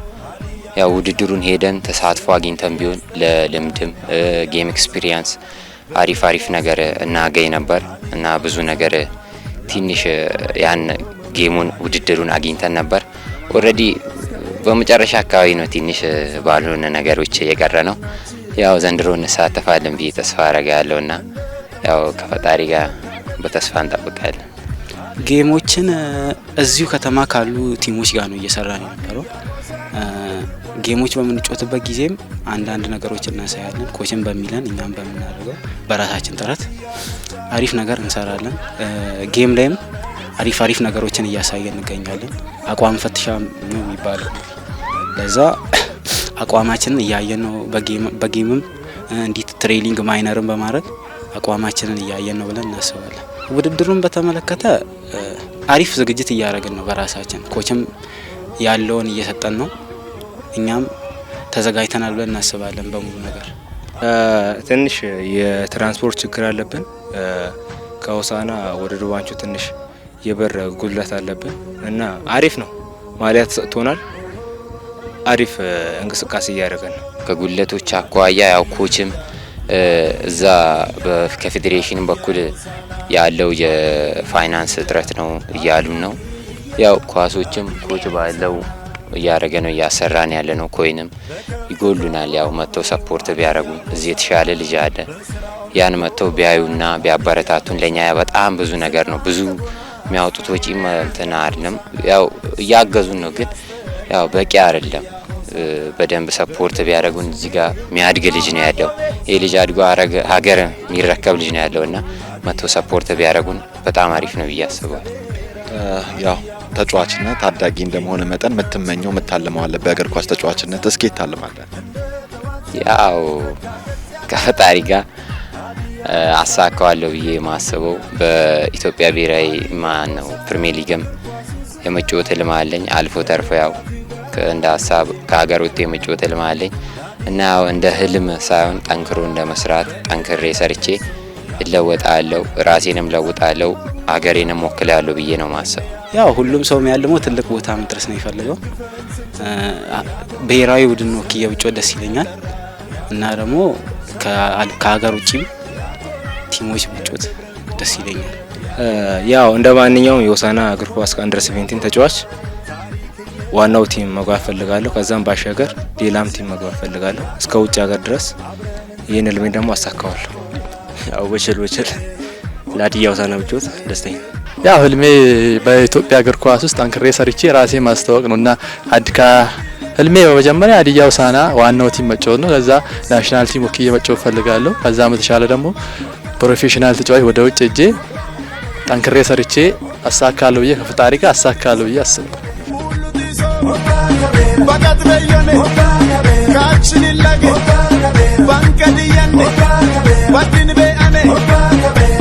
ያው ውድድሩን ሄደን ተሳትፎ አግኝተን ቢሆን ለልምድም ጌም ኤክስፒሪየንስ አሪፍ ነገር እናገኝ ነበር እና ብዙ ነገር ትንሽ ያን ጌሙን ውድድሩን አግኝተን ነበር። ኦልሬዲ በመጨረሻ አካባቢ ነው ትንሽ ባልሆነ ነገሮች የቀረ ነው። ያው ዘንድሮ እንሳተፋለን ብዬ ተስፋ አረጋለሁና ያው ከፈጣሪ ጋር በተስፋ እንጠብቃለን። ጌሞችን እዚሁ ከተማ ካሉ ቲሞች ጋር ነው እየሰራን የነበረው። ጌሞች በምንጮትበት ጊዜም አንዳንድ ነገሮች እናሳያለን። ኮችን በሚለን እኛም በምናደርገው በራሳችን ጥረት አሪፍ ነገር እንሰራለን። ጌም ላይም አሪፍ ነገሮችን እያሳየን እንገኛለን። አቋም ፈትሻ ነው የሚባለው። ለዛ አቋማችንን እያየን ነው። በጌምም እንዲት ትሬኒንግ ማይነርን በማድረግ አቋማችንን እያየን ነው ብለን እናስባለን። ውድድሩን በተመለከተ አሪፍ ዝግጅት እያደረግን ነው በራሳችን። ኮችም ያለውን እየሰጠን ነው። እኛም ተዘጋጅተናል ብለን እናስባለን በሙሉ ነገር። ትንሽ የትራንስፖርት ችግር አለብን። ከሆሳና ወደ ዱባንቾ ትንሽ የበር ጉድለት አለብን እና አሪፍ ነው። ማሊያ ተሰጥቶናል። አሪፍ እንቅስቃሴ እያደረገን ነው። ከጉድለቶች አኳያ ያው ኮችም እዛ ከፌዴሬሽን በኩል ያለው የፋይናንስ እጥረት ነው እያሉን ነው። ያው ኳሶችም ኮች ባለው እያደረገ ነው እያሰራን ያለ ነው። ኮይንም ይጎሉናል። ያው መጥተው ሰፖርት ቢያደርጉን እዚህ የተሻለ ልጅ አለ። ያን መጥተው ቢያዩና ቢያበረታቱን ለኛ በጣም ብዙ ነገር ነው። ብዙ የሚያወጡት ወጪ እንትን አይደለም። ያው እያገዙን ነው፣ ግን ያው በቂ አይደለም። በደንብ ሰፖርት ቢያደርጉን እዚህ ጋር የሚያድግ ልጅ ነው ያለው። ይሄ ልጅ አድጎ ሀገር የሚረከብ ልጅ ነው ያለውና መጥተው ሰፖርት ቢያደርጉን በጣም አሪፍ ነው ብዬ አስባለሁ። ያው ተጫዋችነት ታዳጊ እንደመሆነ መጠን የምትመኘው የምታልመው አለ በእግር ኳስ ተጫዋችነት? እስኪ ታልማለህ? ያው ከፈጣሪ ጋር አሳካዋለሁ ብዬ ማስበው በኢትዮጵያ ብሔራዊ ማን ነው ፕሪሚየር ሊግም የመጫወት ህልም አለኝ። አልፎ ተርፎ ያው እንደ ሀሳብ ከሀገር ወጥቶ የመጫወት ህልም አለኝ እና ያው እንደ ህልም ሳይሆን ጠንክሮ እንደ መስራት ጠንክሬ ሰርቼ እለወጣለሁ፣ ራሴንም ለውጣለሁ፣ ሀገሬንም ወክላለሁ ብዬ ነው ማሰብ። ያው ሁሉም ሰው የሚያልመው ትልቅ ቦታ መድረስ ነው የሚፈልገው። ብሔራዊ ቡድን ወክዬ ብጫወት ደስ ይለኛል እና ደግሞ ከሀገር ውጪም ቲሞች ብጫወት ደስ ይለኛል። ያው እንደ ማንኛውም የሆሳዕና እግር ኳስ አንደር 17 ተጫዋች ዋናው ቲም መግባት ፈልጋለሁ። ከዛም ባሻገር ሌላም ቲም መግባት ፈልጋለሁ እስከ ውጭ ሀገር ድረስ። ይሄን ህልሜ ደግሞ አሳካዋለሁ። ያው በችል ለሀዲያ ሆሳዕና ብጫወት ደስተኛ። ያው ህልሜ በኢትዮጵያ እግር ኳስ ውስጥ ጠንክሬ ሰርቼ ራሴ ማስተዋወቅ ነውና ህልሜ በመጀመሪያ ሀዲያ ሆሳዕና ዋናው ቲም መጫወት ነው። ከዛ ናሽናል ቲም ወክዬ መጫወት ፈልጋለሁ። ከዛ በተሻለ ደግሞ ፕሮፌሽናል ተጫዋች ወደ ውጭ እጄ ጠንክሬ ሰርቼ አሳካለሁ ብዬ ከፈጣሪ ጋር አሳካለሁ ብዬ አስባለሁ።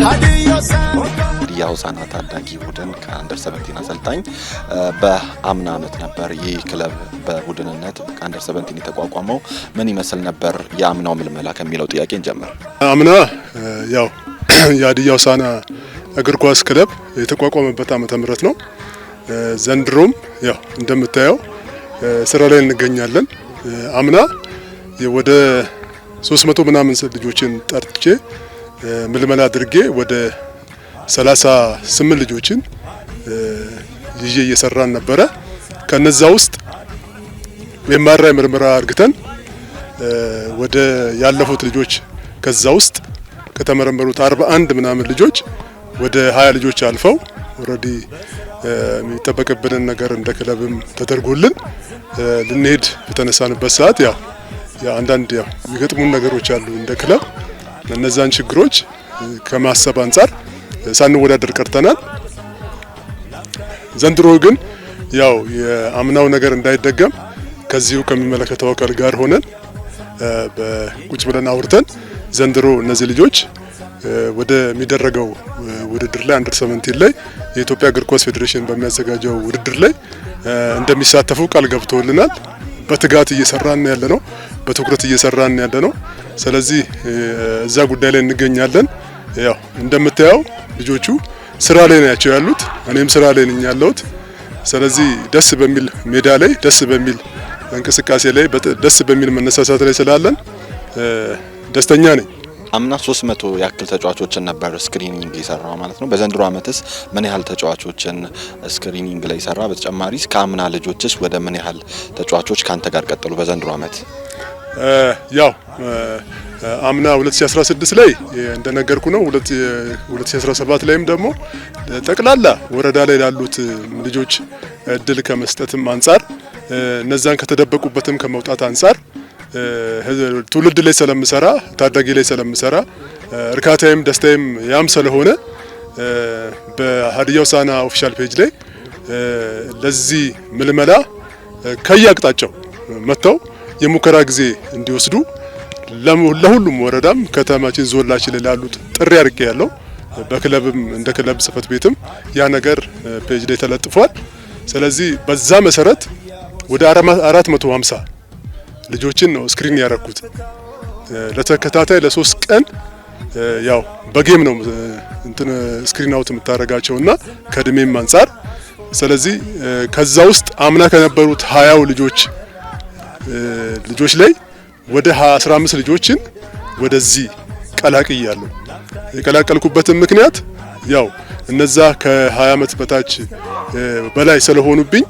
ሀዲያ ሆሳዕና ታዳጊ ቡድን ከአንደር 17 አሰልጣኝ በአምና ዓመት ነበር ይህ ክለብ በቡድንነት ከአንደር 17 የተቋቋመው። ምን ይመስል ነበር የአምናው ምልመላ ከሚለው ጥያቄ እንጀምር። አምና ያው የሀዲያ ሆሳዕና እግር ኳስ ክለብ የተቋቋመበት ዓመተ ምህረት ነው። ዘንድሮም ያው እንደምታየው ስራ ላይ እንገኛለን። አምና ወደ 300 ምናምን ልጆችን ጠርቼ ምልመላ አድርጌ ወደ 38 ልጆችን ይዤ እየሰራን ነበረ። ከነዛ ውስጥ የማራይ ምርመራ አድርገን ወደ ያለፉት ልጆች ከዛ ውስጥ ከተመረመሩት 41 ምናምን ልጆች ወደ 20 ልጆች አልፈው ኦሬዲ የሚጠበቅብንን ነገር እንደ ክለብም ተደርጎልን ልንሄድ በተነሳንበት ሰዓት ያው አንዳንድ ያው የሚገጥሙን ነገሮች አሉ እንደ ክለብ። እነዛን ችግሮች ከማሰብ አንጻር ሳንወዳደር ቀርተናል። ዘንድሮ ግን ያው የአምናው ነገር እንዳይደገም ከዚሁ ከሚመለከተው አካል ጋር ሆነን በቁጭ ብለን አውርተን ዘንድሮ እነዚህ ልጆች ወደ የሚደረገው ውድድር ላይ አንደር 17 ላይ የኢትዮጵያ እግር ኳስ ፌዴሬሽን በሚያዘጋጀው ውድድር ላይ እንደሚሳተፉ ቃል ገብተውልናል። በትጋት እየሰራን ያለ ነው፣ በትኩረት እየሰራን ያለ ነው። ስለዚህ እዛ ጉዳይ ላይ እንገኛለን። ያው እንደምታየው ልጆቹ ስራ ላይ ናቸው ያሉት፣ እኔም ስራ ላይ ነኝ ያለሁት። ስለዚህ ደስ በሚል ሜዳ ላይ ደስ በሚል እንቅስቃሴ ላይ ደስ በሚል መነሳሳት ላይ ስላለን ደስተኛ ነኝ። አምና 300 ያክል ተጫዋቾችን ነበር ስክሪኒንግ የሰራው ማለት ነው። በዘንድሮ ዓመትስ ምን ያህል ተጫዋቾችን ስክሪኒንግ ላይ ሰራ? በተጨማሪ ከአምና ልጆችስ ወደ ምን ያህል ተጫዋቾች ካንተ ጋር ቀጠሉ በዘንድሮ ዓመት? ያው አምና 2016 ላይ እንደነገርኩ ነው። 2017 ላይም ደግሞ ጠቅላላ ወረዳ ላይ ላሉት ልጆች እድል ከመስጠትም አንጻር እነዛን ከተደበቁበትም ከመውጣት አንጻር ትውልድ ላይ ስለምሰራ ታዳጊ ላይ ስለምሰራ እርካታዬም ደስታዬም ያም ስለሆነ በሀዲያ ሆሳዕና ኦፊሻል ፔጅ ላይ ለዚህ ምልመላ ከየአቅጣጫው መጥተው የሙከራ ጊዜ እንዲወስዱ ለሁሉም ወረዳም ከተማችን ዞላችን ላይ ላሉት ጥሪ አድርጌ ያለው በክለብም እንደ ክለብ ጽሕፈት ቤትም ያ ነገር ፔጅ ላይ ተለጥፏል። ስለዚህ በዛ መሰረት ወደ 450 ልጆችን ነው ስክሪን ያረኩት ለተከታታይ ለ3 ቀን። ያው በጌም ነው እንትን ስክሪን አውት የምታረጋቸውና ከእድሜም አንጻር። ስለዚህ ከዛ ውስጥ አምና ከነበሩት 20 ልጆች ላይ ወደ 15 ልጆችን ወደዚህ ቀላቅያለሁ። የቀላቀልኩበትን ምክንያት ያው እነዛ ከ20 ዓመት በታች በላይ ስለሆኑብኝ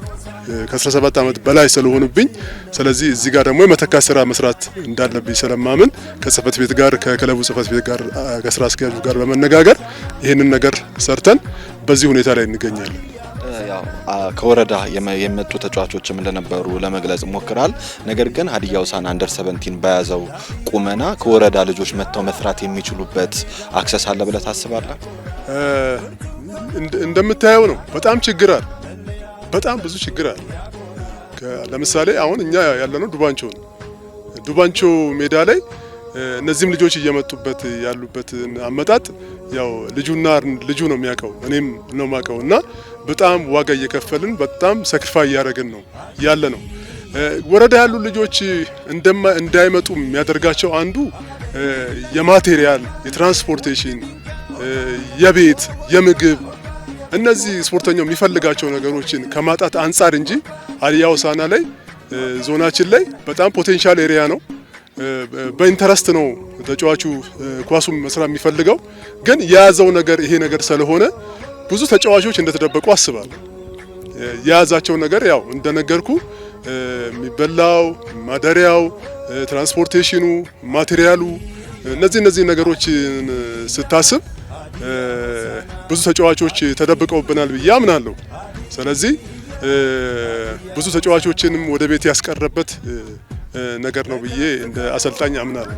ከ17 ዓመት በላይ ስለሆኑብኝ፣ ስለዚህ እዚህ ጋር ደግሞ የመተካት ስራ መስራት እንዳለብኝ ስለማምን ከጽሕፈት ቤት ጋር ከክለቡ ጽሕፈት ቤት ጋር ከስራ አስኪያጁ ጋር በመነጋገር ይህንን ነገር ሰርተን በዚህ ሁኔታ ላይ እንገኛለን። ያው ከወረዳ የመጡ ተጫዋቾችም እንደነበሩ ለመግለጽ ሞክራል። ነገር ግን ሀዲያ ሆሳዕና አንደር 17 በያዘው ቁመና ከወረዳ ልጆች መጥተው መስራት የሚችሉበት አክሰስ አለ ብለህ ታስባለህ? እንደምታየው ነው። በጣም ችግር አለ። በጣም ብዙ ችግር አለ። ለምሳሌ አሁን እኛ ያለነው ዱባንቾ ነው። ዱባንቾ ሜዳ ላይ እነዚህም ልጆች እየመጡበት ያሉበት አመጣጥ ያው ልጁ ነው የሚያውቀው እኔም ነው የማውቀው እና በጣም ዋጋ እየከፈልን በጣም ሰክሪፋይ እያደረግን ነው ያለ ነው። ወረዳ ያሉ ልጆች እንዳይመጡ የሚያደርጋቸው አንዱ የማቴሪያል፣ የትራንስፖርቴሽን፣ የቤት፣ የምግብ እነዚህ ስፖርተኛው የሚፈልጋቸው ነገሮችን ከማጣት አንጻር እንጂ ሀዲያ ሆሳዕና ላይ ዞናችን ላይ በጣም ፖቴንሻል ኤሪያ ነው። በኢንተረስት ነው ተጫዋቹ ኳሱን መስራት የሚፈልገው። ግን የያዘው ነገር ይሄ ነገር ስለሆነ ብዙ ተጫዋቾች እንደተደበቁ አስባለሁ። የያዛቸው ነገር ያው እንደነገርኩ የሚበላው፣ ማደሪያው፣ ትራንስፖርቴሽኑ፣ ማቴሪያሉ እነዚህ ነገሮችን ስታስብ ብዙ ተጫዋቾች ተደብቀውብናል ብዬ አምናለሁ። ስለዚህ ብዙ ተጫዋቾችንም ወደ ቤት ያስቀረበት ነገር ነው ብዬ እንደ አሰልጣኝ አምናለሁ።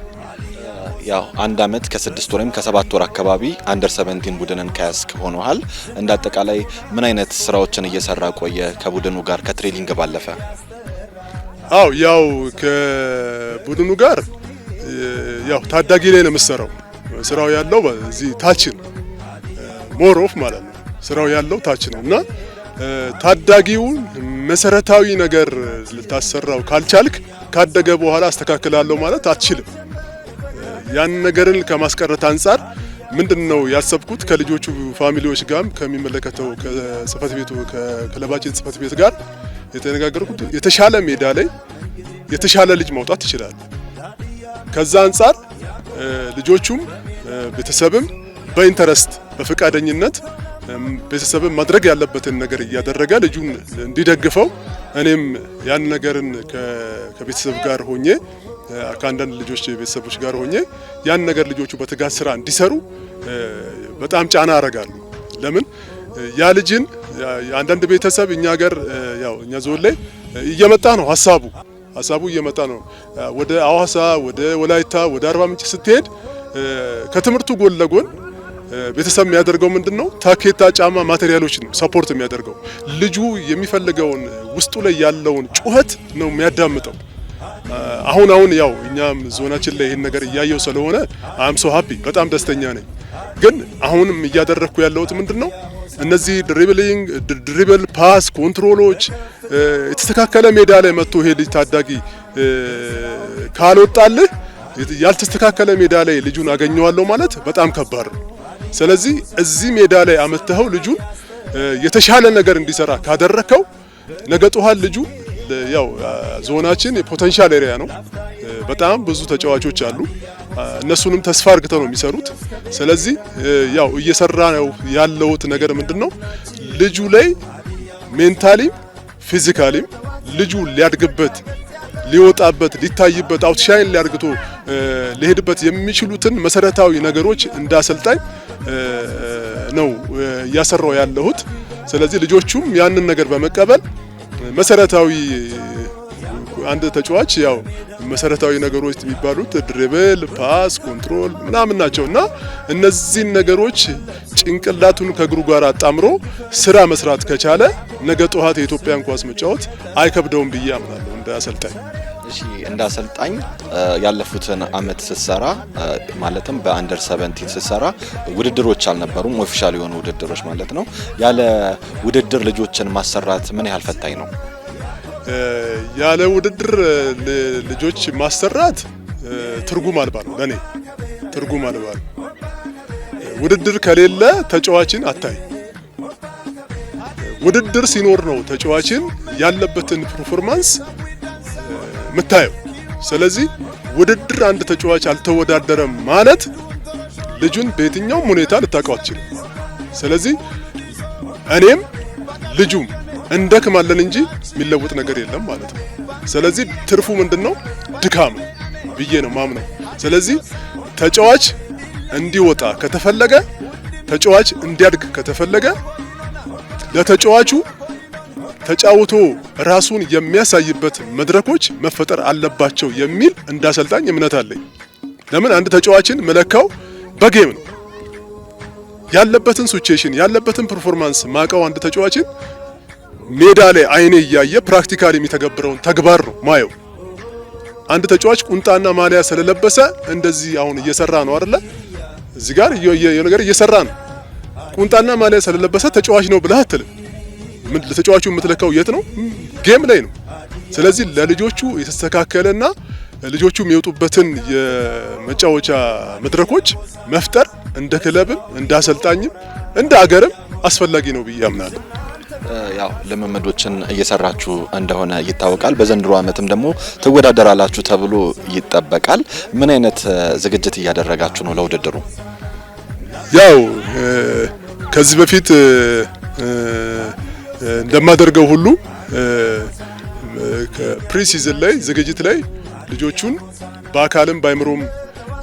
ያው 1 አመት ከ6 ወር ወይም ከ7 ወር አካባቢ አንደር 17 ቡድንን ከያዝክ ሆነሃል። እንደ አጠቃላይ ምን አይነት ስራዎችን እየሰራ ቆየ ከቡድኑ ጋር ከትሬኒንግ ባለፈ? ያው ከቡድኑ ጋር ያው ታዳጊ ላይ ነው የምሰራው። ስራው ያለው እዚህ ታች ነው፣ ሞር ኦፍ ማለት ነው። ስራው ያለው ታች ነው እና ታዳጊውን መሰረታዊ ነገር ልታሰራው ካልቻልክ ካደገ በኋላ አስተካክላለሁ ማለት አትችልም። ያን ነገርን ከማስቀረት አንጻር ምንድነው ያሰብኩት ከልጆቹ ፋሚሊዎች ጋር ከሚመለከተው ከጽፈት ቤቱ ከክለባችን ጽፈት ቤት ጋር የተነጋገርኩት የተሻለ ሜዳ ላይ የተሻለ ልጅ ማውጣት ይችላል። ከዛ አንጻር ልጆቹም ቤተሰብም በኢንተረስት በፈቃደኝነት ቤተሰብም ማድረግ ያለበትን ነገር እያደረገ ልጁን እንዲደግፈው እኔም ያን ነገርን ከቤተሰብ ጋር ሆኜ ከአንዳንድ ልጆች ቤተሰቦች ጋር ሆኜ ያን ነገር ልጆቹ በትጋት ስራ እንዲሰሩ በጣም ጫና አደርጋለሁ። ለምን ያ ልጅን አንዳንድ ቤተሰብ እኛ ሀገር ያው እኛ ዞን ላይ እየመጣ ነው ሀሳቡ እየመጣ ነው። ወደ አዋሳ፣ ወደ ወላይታ፣ ወደ አርባ ምንጭ ስትሄድ ከትምህርቱ ጎን ለጎን ቤተሰብ የሚያደርገው ምንድነው ታኬታ፣ ጫማ፣ ማቴሪያሎች ነው ሰፖርት የሚያደርገው። ልጁ የሚፈልገውን ውስጡ ላይ ያለውን ጩኸት ነው የሚያዳምጠው። አሁን ያው እኛም ዞናችን ላይ ይሄን ነገር እያየው ስለሆነ አም ሶ ሃፒ በጣም ደስተኛ ነኝ። ግን አሁንም እያደረኩ ያለሁት ምንድነው እነዚህ ድሪብል፣ ፓስ፣ ኮንትሮሎች የተስተካከለ ሜዳ ላይ መጥቶ ይሄ ልጅ ታዳጊ ካልወጣልህ ያልተስተካከለ ሜዳ ላይ ልጁን አገኘዋለሁ ማለት በጣም ከባድ ነው። ስለዚህ እዚህ ሜዳ ላይ አመጣው ልጁን የተሻለ ነገር እንዲሰራ ካደረከው ነገ ጧት ልጁ ያው ዞናችን የፖቴንሻል ኤሪያ ነው። በጣም ብዙ ተጫዋቾች አሉ። እነሱንም ተስፋ አርግተው ነው የሚሰሩት። ስለዚህ ያው እየሰራ ነው ያለውት ነገር ምንድነው ልጁ ላይ ሜንታሊ ፊዚካሊ ልጁ ሊያድግበት ሊወጣበት ሊታይበት አውትሻይን ሊያርግቶ ሊሄድበት የሚችሉትን መሰረታዊ ነገሮች እንዳሰልጣኝ ነው ያሰራው ያለሁት። ስለዚህ ልጆቹም ያንን ነገር በመቀበል መሰረታዊ አንድ ተጫዋች ያው መሰረታዊ ነገሮች የሚባሉት ድሪብል፣ ፓስ፣ ኮንትሮል ምናምን ናቸውና እነዚህን ነገሮች ጭንቅላቱን ከእግሩ ጋር አጣምሮ ስራ መስራት ከቻለ ነገ ጧት የኢትዮጵያን ኳስ መጫወት አይከብደውም ብዬ አምናለሁ እንደ አሰልጣኝ። እሺ እንደ አሰልጣኝ ያለፉትን አመት ስትሰራ ማለትም በአንደር 17 ስትሰራ ውድድሮች አልነበሩም፣ ኦፊሻል የሆኑ ውድድሮች ማለት ነው። ያለ ውድድር ልጆችን ማሰራት ምን ያህል ፈታኝ ነው? ያለ ውድድር ልጆች ማሰራት ትርጉም አልባ ነው። ለኔ ትርጉም አልባ ነው። ውድድር ከሌለ ተጫዋችን አታይ። ውድድር ሲኖር ነው ተጫዋችን ያለበትን ፐርፎርማንስ ምታየው። ስለዚህ ውድድር አንድ ተጫዋች አልተወዳደረም ማለት ልጁን በየትኛውም ሁኔታ ልታውቀው አትችልም። ስለዚህ እኔም ልጁም እንደክማለን እንጂ የሚለውጥ ነገር የለም ማለት ነው። ስለዚህ ትርፉ ምንድነው? ድካም ብዬ ነው ማምነው። ስለዚህ ተጫዋች እንዲወጣ ከተፈለገ ተጫዋች እንዲያድግ ከተፈለገ ለተጫዋቹ ተጫውቶ ራሱን የሚያሳይበት መድረኮች መፈጠር አለባቸው የሚል እንዳሰልጣኝ እምነት አለኝ። ለምን አንድ ተጫዋችን መለካው በጌም ነው ያለበትን ሲቹዌሽን ያለበትን ፐርፎርማንስ ማቀው አንድ ተጫዋችን ሜዳ ላይ አይኔ እያየ ፕራክቲካሊ የሚተገብረውን ተግባር ነው ማየው። አንድ ተጫዋች ቁንጣና ማሊያ ስለለበሰ እንደዚህ አሁን እየሰራ ነው አይደለ? እዚህ ጋር የነገር እየሰራ ነው። ቁንጣና ማሊያ ስለለበሰ ተጫዋች ነው ብለህ አትልም። ምን ለተጫዋቹ የምትለካው የት ነው? ጌም ላይ ነው። ስለዚህ ለልጆቹ የተስተካከለና ልጆቹ የሚወጡበትን የመጫወቻ መድረኮች መፍጠር እንደ ክለብም እንደ አሰልጣኝም እንደ አገርም አስፈላጊ ነው ብዬ አምናለሁ። ያው ልምምዶችን እየሰራችሁ እንደሆነ ይታወቃል። በዘንድሮ ዓመትም ደግሞ ትወዳደራላችሁ ተብሎ ይጠበቃል። ምን አይነት ዝግጅት እያደረጋችሁ ነው ለውድድሩ? ያው ከዚህ በፊት እንደማደርገው ሁሉ ፕሪ ሲዝን ላይ ዝግጅት ላይ ልጆቹን በአካልም ባይምሮም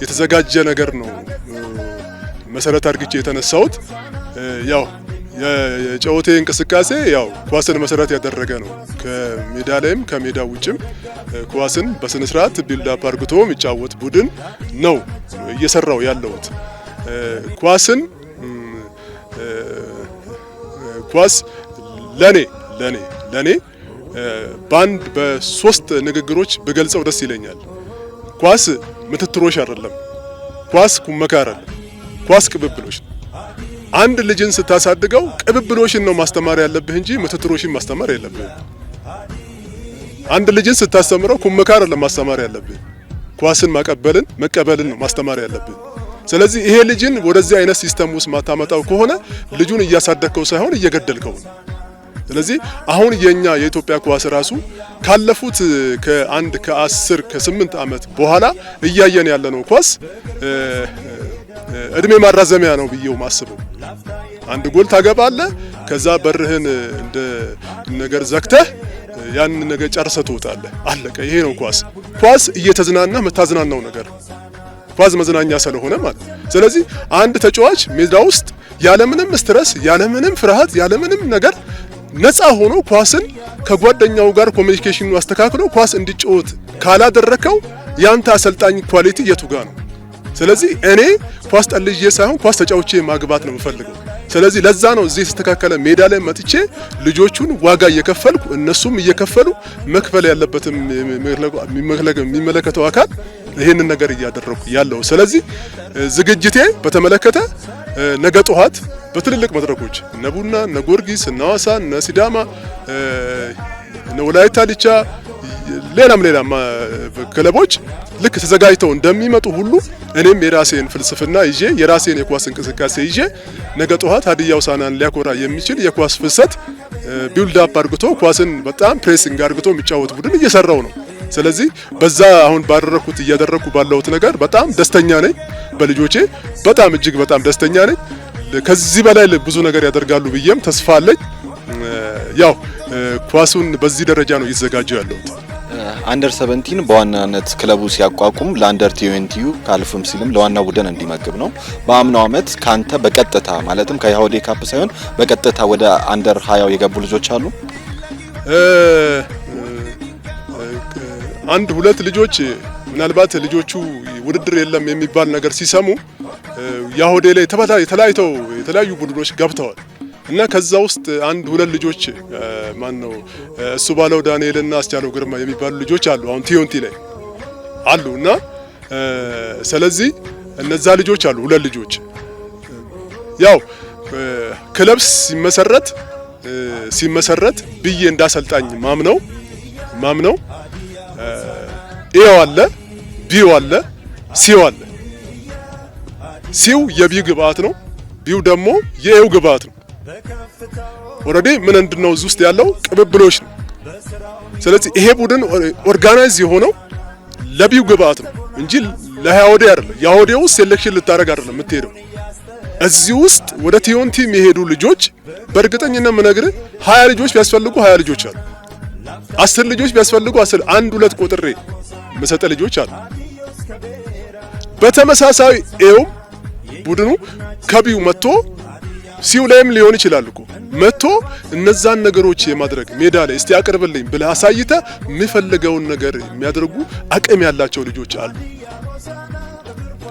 የተዘጋጀ ነገር ነው መሰረት አድርጌ የተነሳሁት። ያው የጨዋታ እንቅስቃሴ ያው ኳስን መሰረት ያደረገ ነው። ከሜዳ ላይም ከሜዳ ውጭም ኳስን በስነ ስርዓት ቢልድ አፕ አድርጎ የሚጫወት ቡድን ነው እየሰራው ያለሁት። ኳስ ለኔ ባንድ በሶስት ንግግሮች በገልጸው ደስ ይለኛል። ኳስ ምትትሮሽ አይደለም፣ ኳስ ኩመካ አይደለም፣ ኳስ ቅብብሎሽ። አንድ ልጅን ስታሳድገው ቅብብሎሽን ነው ማስተማር ያለብህ እንጂ ምትትሮሽን ማስተማር የለብህ። አንድ ልጅን ስታስተምረው ኩመካ አይደለም ማስተማር ያለብህ፣ ኳስን መቀበልን ነው ማስተማር ያለብህ። ስለዚህ ይሄ ልጅን ወደዚህ አይነት ሲስተም ውስጥ ማታመጣው ከሆነ ልጁን እያሳደግከው ሳይሆን እየገደልከው ነው። ስለዚህ አሁን የኢትዮጵያ ኳስ ራሱ ካለፉት ከ10 ከ8 ዓመት በኋላ እያየን ያለነው ኳስ እድሜ ማራዘሚያ ነው ብዬው ማስበው። አንድ ጎል ታገባለህ፣ ከዛ በርህን እንደ ነገር ዘግተህ ያን ነገር ጨርሰህ ትወጣለህ። አለቀ። ይሄ ነው ኳስ እየተዝናና መታዝናናው ነገር ኳስ መዝናኛ ስለሆነ ማለት። ስለዚህ አንድ ተጫዋች ሜዳ ውስጥ ያለምንም ስትረስ፣ ያለምንም ፍርሃት፣ ያለምንም ነገር ነፃ ሆኖ ኳስን ከጓደኛው ጋር ኮሚኒኬሽኑ አስተካክሎ ኳስ እንዲጫወት ካላደረከው ያንተ አሰልጣኝ ኳሊቲ የቱ ጋር ነው? ስለዚህ እኔ ኳስ ጠልጄ ሳይሆን ኳስ ተጫውቼ ማግባት ነው የምፈልገው። ስለዚህ ለዛ ነው እዚህ የተስተካከለ ሜዳ ላይ መጥቼ ልጆቹን ዋጋ እየከፈልኩ እነሱም እየከፈሉ መክፈል ያለበትም የሚመለከተው አካል ይሄንን ነገር እያደረኩ ያለው። ስለዚህ ዝግጅቴ በተመለከተ ነገ ጠዋት በትልልቅ መድረኮች እነ ቡና፣ እነ ጊዮርጊስ፣ እነ ሐዋሳ፣ እነ ሲዳማ፣ እነ ወላይታ ዲቻ ሌላም ክለቦች ልክ ተዘጋጅተው እንደሚመጡ ሁሉ እኔም የራሴን ፍልስፍና ይዤ የራሴን የኳስ እንቅስቃሴ ይዤ ነገ ጠዋት ሀዲያ ሆሳዕናን ሊያኮራ የሚችል የኳስ ፍሰት ቢልድ አፕ አድርጎ ኳስን በጣም ፕሬሲንግ አድርጎ የሚጫወት ቡድን እየሰራው ነው። ስለዚህ በዛ አሁን እያደረኩ ባለሁት ነገር በጣም ደስተኛ ነኝ። በልጆቼ በጣም እጅግ በጣም ደስተኛ ነኝ። ከዚህ በላይ ብዙ ነገር ያደርጋሉ ብዬም ተስፋ አለኝ። ያው ኳሱን በዚህ ደረጃ ነው እየተዘጋጀው ያለሁት። አንደር 17 በዋናነት ክለቡ ሲያቋቁም ለአንደር 20 ካልፍም ሲልም ለዋና ቡድን እንዲመግብ ነው። በአምናው ዓመት ካንተ በቀጥታ ማለትም ከያሆዴ ካፕ ሳይሆን በቀጥታ ወደ አንደር 20 የገቡ ልጆች አሉ። አንድ ሁለት ልጆች ምናልባት ልጆቹ ውድድር የለም የሚባል ነገር ሲሰሙ ያሆዴ ላይ የተለያዩ ቡድኖች ገብተዋል እና ከዛ ውስጥ አንድ ሁለት ልጆች እሱ ባለው ዳንኤልና አስቻለው ግርማ የሚባሉ ልጆች አሉ። አሁን ቲዮንቲ ላይ አሉ እና ስለዚህ እነዛ ልጆች አሉ ሁለት ልጆች። ያው ክለብ ሲመሰረት ብዬ እንዳሰልጣኝ ማምነው ኤው አለ፣ ቢው አለ፣ ሲው አለ። ሲው የቢ ግብአት ነው፣ ቢው ደግሞ የኤው ግብአት ነው። ኦሬዲ ምንድነው እዚህ ውስጥ ያለው ቅብብሎች ነው። ስለዚህ ይሄ ቡድን ኦርጋናይዝ የሆነው ለቢው ግብአት ነው እንጂ ለያሆዴ አይደለም። ያሆዴ ውስጥ ሴሌክሽን ልታረግ አይደለም የምትሄደው። እዚህ ውስጥ ወደ ቲዮንቲ የሚሄዱ ልጆች በእርግጠኝነት ምነግር 20 ልጆች ቢያስፈልጉ 20 ልጆች አሉ። 10 ልጆች ቢያስፈልጉ 10 አንድ ሁለት ቁጥሬ መሰጠ ልጆች አሉ። በተመሳሳይ ኤው ቡድኑ ከቢው መጥቶ ሲው ላይም ሊሆን ይችላል እኮ መጥቶ እነዛን ነገሮች የማድረግ ሜዳ ላይ እስቲ አቅርብልኝ ብለህ አሳይተህ የሚፈልገውን ነገር የሚያደርጉ አቅም ያላቸው ልጆች አሉ።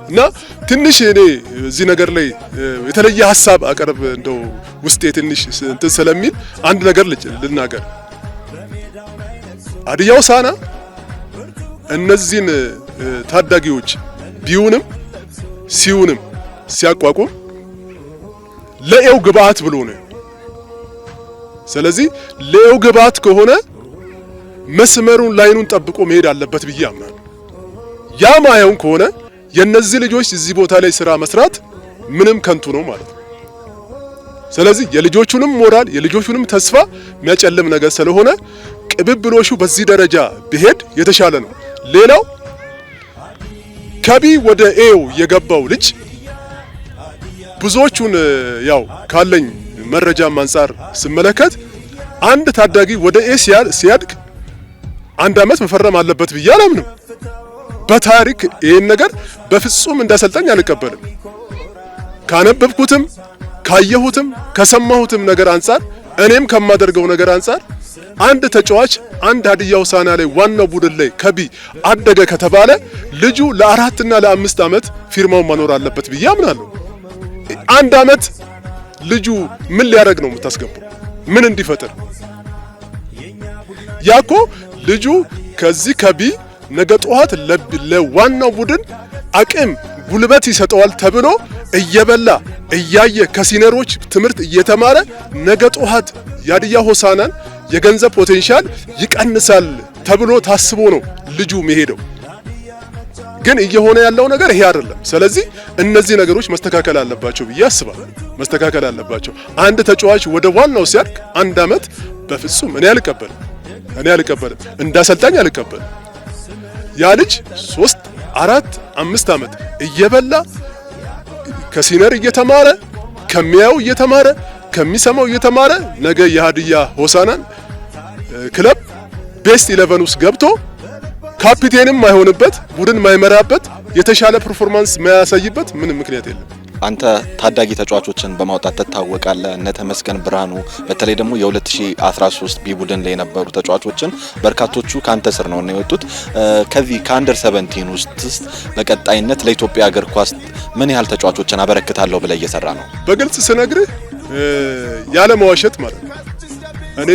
እና ትንሽ እኔ እዚህ ነገር ላይ የተለየ ሀሳብ አቀርብ እንደው ውስጤ ትንሽ እንትን ስለሚል አንድ ነገር ልናገር። ሀዲያ ሆሳዕና እነዚህን ታዳጊዎች ቢውንም ሲውንም ሲያቋቁም ለኤው ግብአት ብሎ ነው። ስለዚህ ለኤው ግብአት ከሆነ መስመሩን ላይኑን ጠብቆ መሄድ አለበት ብዬ አምናለሁ። ያ ማየውን ከሆነ የነዚህ ልጆች እዚህ ቦታ ላይ ስራ መስራት ምንም ከንቱ ነው ማለት ነው። ስለዚህ የልጆቹንም ሞራል የልጆቹንም ተስፋ የሚያጨልም ነገር ስለሆነ ቅብብሎሹ በዚህ ደረጃ ቢሄድ የተሻለ ነው። ሌላው ከቢ ወደ ኤው የገባው ልጅ ብዙዎቹን ያው ካለኝ መረጃም አንፃር ስመለከት አንድ ታዳጊ ወደ ኤ ሲያድግ 1 አመት መፈረም አለበት ብዬ አላምንም። በታሪክ ይሄን ነገር በፍጹም እንዳሰልጣኝ አልቀበልም። ካነበብኩትም ካየሁትም ከሰማሁትም ነገር አንፃር እኔም ከማደርገው ነገር አንፃር አንድ ተጫዋች አንድ ሀዲያ ሆሳዕና ላይ ዋናው ቡድን ላይ ከቢ አደገ ከተባለ ልጁ ለ4 እና ለ5 አመት ፊርማውን መኖር አለበት ብዬ አምናለሁ። 1 አመት ልጁ ምን ሊያደርግ ነው የምታስገባው? ምን እንዲፈጥር? ያኮ ልጁ ከዚህ ከቢ ነገ ጠዋት ለዋናው ቡድን አቅም ጉልበት ይሰጠዋል ተብሎ እየበላ እያየ ከሲነሮች ትምህርት እየተማረ ነገ ጠዋት የሀዲያ ሆሳዕናን የገንዘብ ፖቴንሻል ይቀንሳል ተብሎ ታስቦ ነው ልጁ መሄደው። ግን እየሆነ ያለው ነገር ይሄ አይደለም። ስለዚህ እነዚህ ነገሮች መስተካከል አለባቸው ብዬ አስባለሁ። መስተካከል አለባቸው። አንድ ተጫዋች ወደ ዋናው ሲያድግ 1 አመት በፍጹም እኔ አልቀበልም። እንዳሰልጣኝ አልቀበልም። ያ ልጅ 3 4 5 አመት እየበላ ከሲነር እየተማረ ከሚያው እየተማረ ከሚሰማው እየተማረ ነገ የሀዲያ ሆሳዕናን ክለብ ቤስት 11 ውስጥ ገብቶ ካፒቴንም ማይሆንበት ቡድን ማይመራበት የተሻለ ፐርፎርማንስ ማያሳይበት ምንም ምክንያት የለም። አንተ ታዳጊ ተጫዋቾችን በማውጣት ትታወቃለህ። እነ ተመስገን ብርሃኑ በተለይ ደግሞ የ2013 ቢ ቡድን ላይ የነበሩ ተጫዋቾችን በርካቶቹ ካንተ ስር ነው የወጡት። ከዚህ ከአንደር 17 ውስጥ በቀጣይነት ለኢትዮጵያ እግር ኳስ ምን ያህል ተጫዋቾችን አበረክታለሁ ብለህ እየሰራ ነው? በግልጽ ስነግርህ ያለ መዋሸት ማለት ነው። እኔ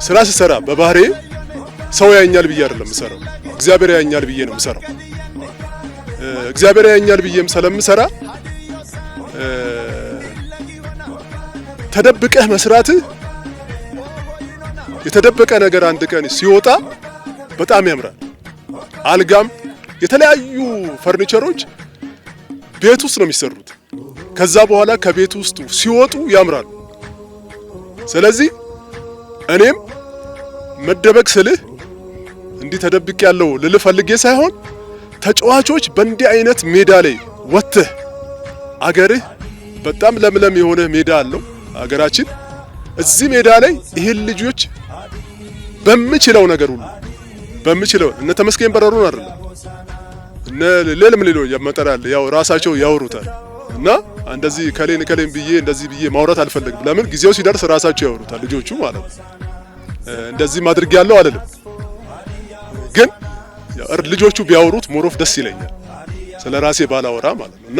ስራ ስሰራ በባህሬ ሰው ያኛል ብዬ አይደለም የምሰራው፣ እግዚአብሔር ያኛል ብዬ ነው የምሰራው። እግዚአብሔር ያኛል ብዬም ስለምሰራ ተደብቀህ መስራት የተደበቀ ነገር አንድ ቀን ሲወጣ በጣም ያምራል። አልጋም የተለያዩ ፈርኒቸሮች ቤት ውስጥ ነው የሚሰሩት። ከዛ በኋላ ከቤት ውስጥ ሲወጡ ያምራል። ስለዚህ እኔም መደበቅ ስልህ እንዲህ ተደብቅ ያለው ልልህ ፈልጌ ሳይሆን ተጫዋቾች በእንዲህ አይነት ሜዳ ላይ ወጥተህ አገርህ በጣም ለምለም የሆነ ሜዳ አለው አገራችን። እዚህ ሜዳ ላይ ይሄን ልጆች በሚችለው ነገር ሁሉ በሚችለው እነ ተመስገን በረሩን አይደለም እነ ሌላም ሌሎች ያመጣራል ያው ራሳቸው ያወሩታል። እና እንደዚህ ከሌን ብዬ እንደዚህ ብዬ ማውራት አልፈልግም። ለምን ጊዜው ሲደርስ ራሳቸው ያወሩታል ልጆቹ ማለት ነው። እንደዚህ ማድረግ ያለው አይደለም ግን ልጆቹ ቢያወሩት ሞሮፍ ደስ ይለኛል ስለ ራሴ ባላወራ ማለት ነው። እና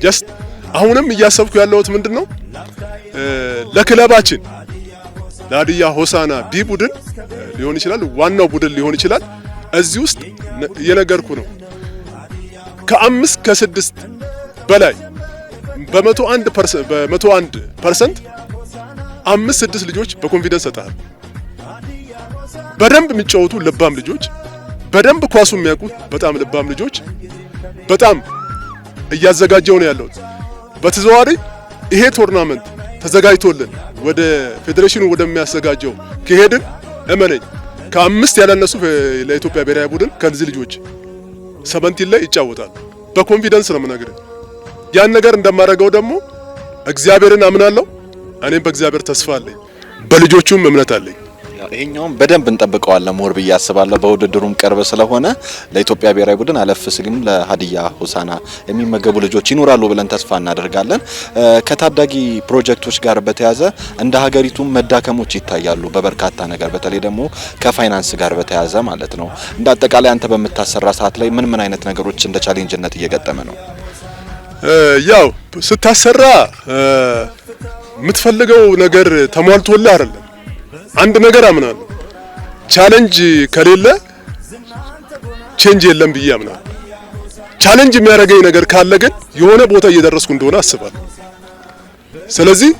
ጀስት አሁንም እያሰብኩ ያለሁት ምንድነው ለክለባችን ለሀዲያ ሆሳዕና ቢ ቡድን ሊሆን ይችላል ዋናው ቡድን ሊሆን ይችላል። እዚህ ውስጥ እየነገርኩ ነው ከ5 ከ6 በላይ በ101% 5-6 ልጆች በኮንፊደንስ ሰጣል። በደንብ የሚጫወቱ ልባም ልጆች በደንብ ኳሱ የሚያውቁ በጣም ልባም ልጆች በጣም እያዘጋጀው ነው ያለው። በተዘዋዋሪ ይሄ ቶርናመንት ተዘጋጅቶልን ወደ ፌዴሬሽኑ ወደሚያዘጋጀው ከሄድን እመነኝ ከ5 ያላነሱ ለኢትዮጵያ ብሔራዊ ቡድን ከዚህ ልጆች 17 ላይ ይጫወታል። በኮንፊደንስ ነው የምነግርህ። ያን ነገር እንደማደርገው ደግሞ እግዚአብሔርን አምናለሁ። እኔም በእግዚአብሔር ተስፋ አለኝ፣ በልጆቹም እምነት አለኝ። ይሄኛውም በደንብ እንጠብቀዋለን ሞር ብዬ አስባለሁ። በውድድሩም ቅርብ ስለሆነ ለኢትዮጵያ ብሔራዊ ቡድን አለፍ ሲልም ለሀዲያ ሆሳዕና የሚመገቡ ልጆች ይኖራሉ ብለን ተስፋ እናደርጋለን። ከታዳጊ ፕሮጀክቶች ጋር በተያያዘ እንደ ሀገሪቱም መዳከሞች ይታያሉ በበርካታ ነገር፣ በተለይ ደግሞ ከፋይናንስ ጋር በተያያዘ ማለት ነው። እንደ አጠቃላይ አንተ በምታሰራ ሰዓት ላይ ምን አይነት ነገሮች እንደ ቻሌንጅነት እየገጠመ ነው? ያው ስታሰራ የምትፈልገው ነገር ተሟልቶልህ አይደለም። አንድ ነገር አምናለሁ፣ ቻሌንጅ ከሌለ ቼንጅ የለም ብዬ አምናለሁ። ቻሌንጅ የሚያደርገኝ ነገር ካለ ግን የሆነ ቦታ እየደረስኩ እንደሆነ አስባለሁ። ስለዚህ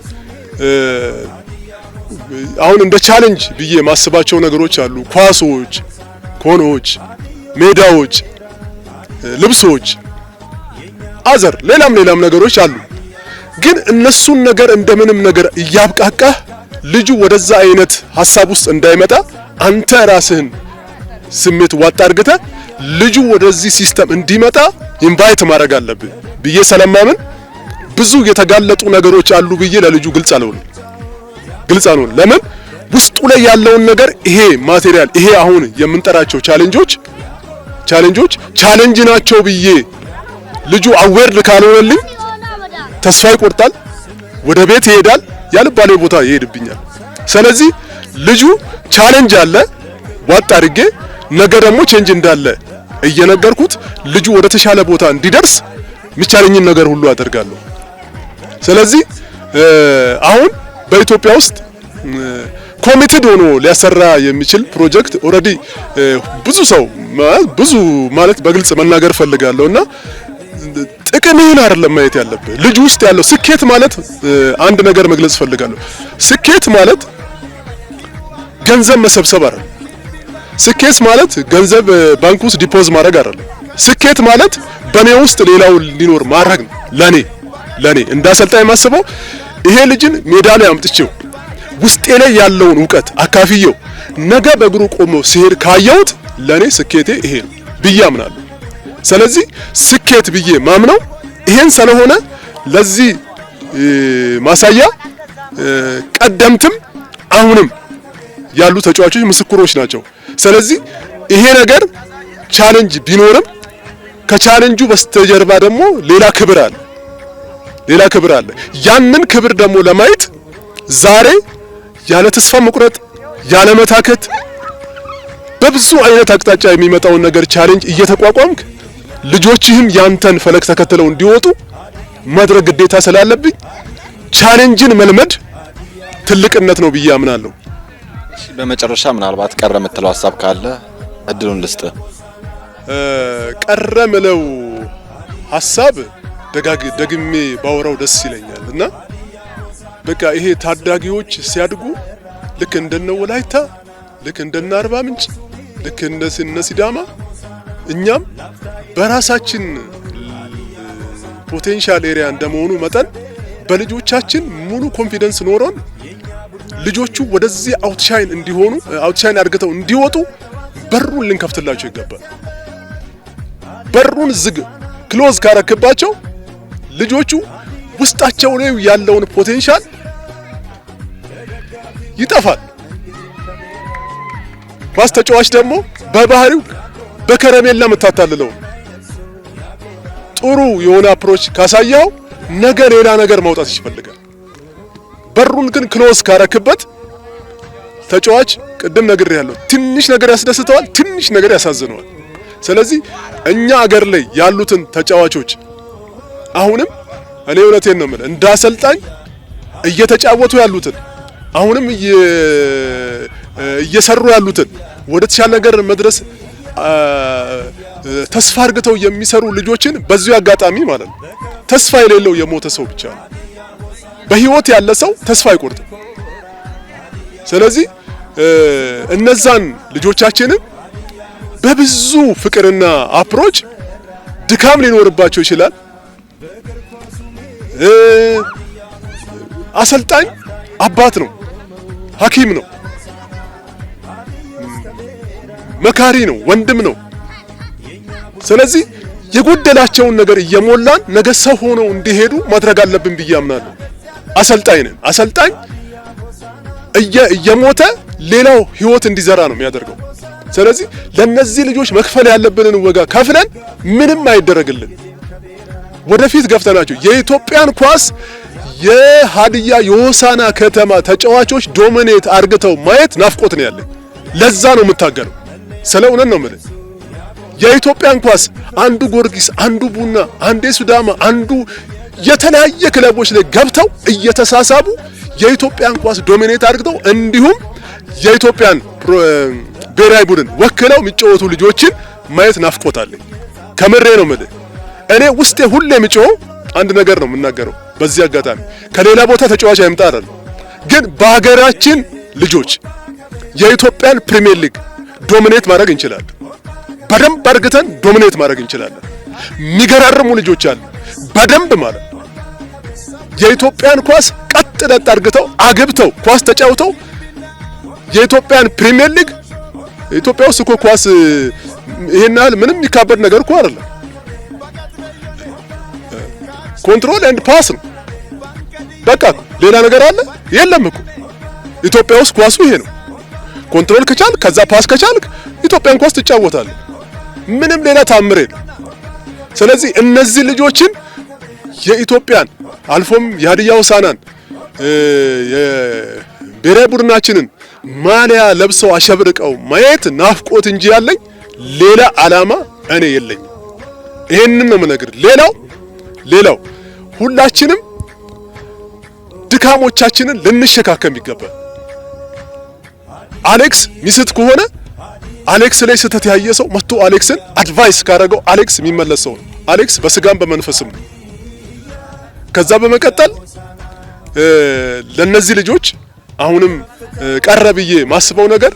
አሁን እንደ ቻሌንጅ ብዬ ማስባቸው ነገሮች አሉ። ኳሶች፣ ኮኖች፣ ሜዳዎች፣ ልብሶች፣ አዘር ሌላም ነገሮች አሉ። ግን እነሱን ነገር እንደምንም ነገር እያብቃቃህ ልጁ ወደዛ አይነት ሐሳብ ውስጥ እንዳይመጣ አንተ ራስህን ስሜት ዋጣ አድርገህ ልጁ ወደዚህ ሲስተም እንዲመጣ ኢንቫይት ማድረግ አለብህ ብዬ ስለማምን ብዙ የተጋለጡ ነገሮች አሉ ብዬ ለልጁ ግልጽ አልሆነ። ለምን ውስጡ ላይ ያለውን ነገር ይሄ ማቴሪያል ይሄ አሁን የምንጠራቸው ቻሌንጅ ናቸው ብዬ ልጁ አዌርድ ካልሆነልኝ ተስፋ ይቆርጣል፣ ወደ ቤት ይሄዳል፣ ያልባሌ ቦታ ይሄድብኛል። ስለዚህ ልጁ ቻሌንጅ አለ ዋጣ አድርጌ ነገ ደግሞ ቼንጅ እንዳለ እየነገርኩት ልጁ ወደ ተሻለ ቦታ እንዲደርስ የሚቻለኝን ነገር ሁሉ አደርጋለሁ። ስለዚህ አሁን በኢትዮጵያ ውስጥ ኮሚትድ ሆኖ ሊያሰራ የሚችል ፕሮጀክት ኦሬዲ ብዙ ማለት በግልጽ መናገር ፈልጋለሁና ጥቅምህን አይደለም ማየት ያለብህ ልጁ ውስጥ ያለው ስኬት ማለት አንድ ነገር መግለጽ ፈልጋለሁ። ስኬት ማለት ገንዘብ መሰብሰብ አይደለም። ስኬት ማለት ገንዘብ ባንክ ውስጥ ዲፖዝ ማድረግ አይደለም። ስኬት ማለት በኔ ውስጥ ሌላው ሊኖር ማድረግ ነው። ለኔ እንዳሰልጣኝ ማስበው ይሄ ልጅን ሜዳ ላይ አምጥቼው ውስጤ ላይ ያለውን ዕውቀት አካፍየው ነገ በእግሩ ቆሞ ሲሄድ ካየሁት ለኔ ስኬቴ ይሄ ነው ብዬ አምናለሁ። ስለዚህ ስኬት ብዬ ማምነው ይሄን ስለሆነ ለዚህ ማሳያ ቀደምትም አሁንም ያሉ ተጫዋቾች ምስክሮች ናቸው። ስለዚህ ይሄ ነገር ቻሌንጅ ቢኖርም ከቻሌንጁ በስተጀርባ ደግሞ ሌላ ክብር አለ። ያንን ክብር ደግሞ ለማየት ዛሬ ያለ ተስፋ መቁረጥ ያለ መታከት በብዙ አይነት አቅጣጫ የሚመጣውን ነገር ቻሌንጅ እየተቋቋምክ ልጆችህም ያንተን ፈለግ ተከትለው እንዲወጡ ማድረግ ግዴታ ስላለብኝ ቻሌንጅን መልመድ ትልቅነት ነው ብዬ አምናለሁ። በመጨረሻ ምናልባት ቀረ የምትለው ሀሳብ ካለ እድሉን ልስጥ። ቀረ ምለው ሀሳብ ደግሜ ባወራው ደስ ይለኛል እና በቃ ይሄ ታዳጊዎች ሲያድጉ ልክ እንደነ ወላይታ ልክ እንደነ አርባ ምንጭ ልክ እንደነ ሲዳማ እኛም በራሳችን ፖቴንሻል ኤሪያ እንደመሆኑ መጠን በልጆቻችን ሙሉ ኮንፊደንስ ኖሮን ልጆቹ ወደዚህ አውትሻይን አድርገው እንዲወጡ በሩን ልንከፍትላቸው ይገባል። በሩን ዝግ ክሎዝ ካረክባቸው ልጆቹ ውስጣቸው ላይ ያለውን ፖቴንሻል ይጠፋል። ኳስ ተጫዋች ደግሞ በባህሪው በከረሜላ መታታልለው ጥሩ የሆነ አፕሮች ካሳያው ነገ ሌላ ነገር ማውጣት ይፈልጋል። በሩን ግን ክሎዝ ካረክበት ተጫዋች ቅድም ነግሬያለሁ፣ ትንሽ ነገር ያስደስተዋል፣ ትንሽ ነገር ያሳዝነዋል። ስለዚህ እኛ አገር ላይ ያሉትን ተጫዋቾች አሁንም እኔ እውነቴን ነው የምልህ እንዳሰልጣኝ እየተጫወቱ ያሉትን አሁንም እየሰሩ ያሉትን ወደ ተሻለ ነገር መድረስ ተስፋ አድርገው የሚሰሩ ልጆችን በዚሁ አጋጣሚ ማለት ነው ተስፋ የሌለው የሞተ ሰው ብቻ ነው። በህይወት ያለ ሰው ተስፋ አይቆርጥም። ስለዚህ እነዛን ልጆቻችንን በብዙ ፍቅርና አፕሮች ድካም ሊኖርባቸው ይችላል። አሰልጣኝ አባት ነው፣ ሐኪም ነው፣ መካሪ ነው፣ ወንድም ነው። ስለዚህ የጎደላቸውን ነገር እየሞላን ነገ ሰው ሆነው እንዲሄዱ ማድረግ አለብን ብዬ አምናለሁ። አሰልጣኝ ነን። አሰልጣኝ እየሞተ ሌላው ህይወት እንዲዘራ ነው የሚያደርገው። ስለዚህ ለነዚህ ልጆች መክፈል ያለብንን ወጋ ከፍለን ምንም አይደረግልን ወደፊት ገፍተናቸው የኢትዮጵያን ኳስ የሀዲያ የሆሳና ከተማ ተጫዋቾች ዶሚኔት አርግተው ማየት ናፍቆት ነው ያለኝ። ለዛ ነው የምታገለው። ስለሆነን ነው ማለት የኢትዮጵያን ኳስ አንዱ ጊዮርጊስ፣ አንዱ ቡና፣ አንዴ ሱዳማ፣ አንዱ የተለያየ ክለቦች ላይ ገብተው እየተሳሳቡ የኢትዮጵያን ኳስ ዶሚኔት አርግተው እንዲሁም የኢትዮጵያን ብሔራዊ ቡድን ወክለው የሚጫወቱ ልጆችን ማየት ናፍቆታለኝ። ከምሬ ነው የምልህ። እኔ ውስጤ ሁሌ የሚጮኸው አንድ ነገር ነው የምናገረው። በዚህ አጋጣሚ ከሌላ ቦታ ተጫዋች አይምጣ አይደለም፣ ግን በሀገራችን ልጆች የኢትዮጵያን ፕሪሚየር ሊግ ዶሚኔት ማድረግ እንችላለን። በደንብ አርግተን ዶሚኔት ማድረግ እንችላለን። የሚገራርሙ ልጆች አሉ በደንብ ማለት ነው። የኢትዮጵያን ኳስ ቀጥ ለጥ አርግተው አግብተው ኳስ ተጫውተው የኢትዮጵያን ፕሪሚየር ሊግ ኢትዮጵያ ውስጥ እኮ ኳስ ይሄን ያህል ምንም የሚካበድ ነገር እኮ አይደለም። ኮንትሮል ኤንድ ፓስ ነው በቃ። ሌላ ነገር አለ የለም እኮ ኢትዮጵያ ውስጥ ኳሱ ይሄ ነው። ኮንትሮል ከቻል ከዛ ፓስ ከቻልክ ኢትዮጵያን ኳስ ትጫወታለህ። ምንም ሌላ ታምር የለም። ስለዚህ እነዚህ ልጆችን የኢትዮጵያን አልፎም የሀዲያ ሆሳዕናን የብሔራዊ ቡድናችንን ማሊያ ለብሰው አሸብርቀው ማየት ናፍቆት እንጂ ያለኝ ሌላ አላማ እኔ የለኝም። ይሄንን ነው የምነግር። ሌላው ሁላችንም ድካሞቻችንን ልንሸካከም ይገባል። አሌክስ ሚስት ከሆነ አሌክስ ላይ ስህተት ያየ ሰው መጥቶ አሌክስን አድቫይስ ካደረገው አሌክስ የሚመለስ ሰው ነው። አሌክስ በስጋም በመንፈስም ነው። ከዛ በመቀጠል ለነዚህ ልጆች አሁንም ቀረ ብዬ ማስበው ነገር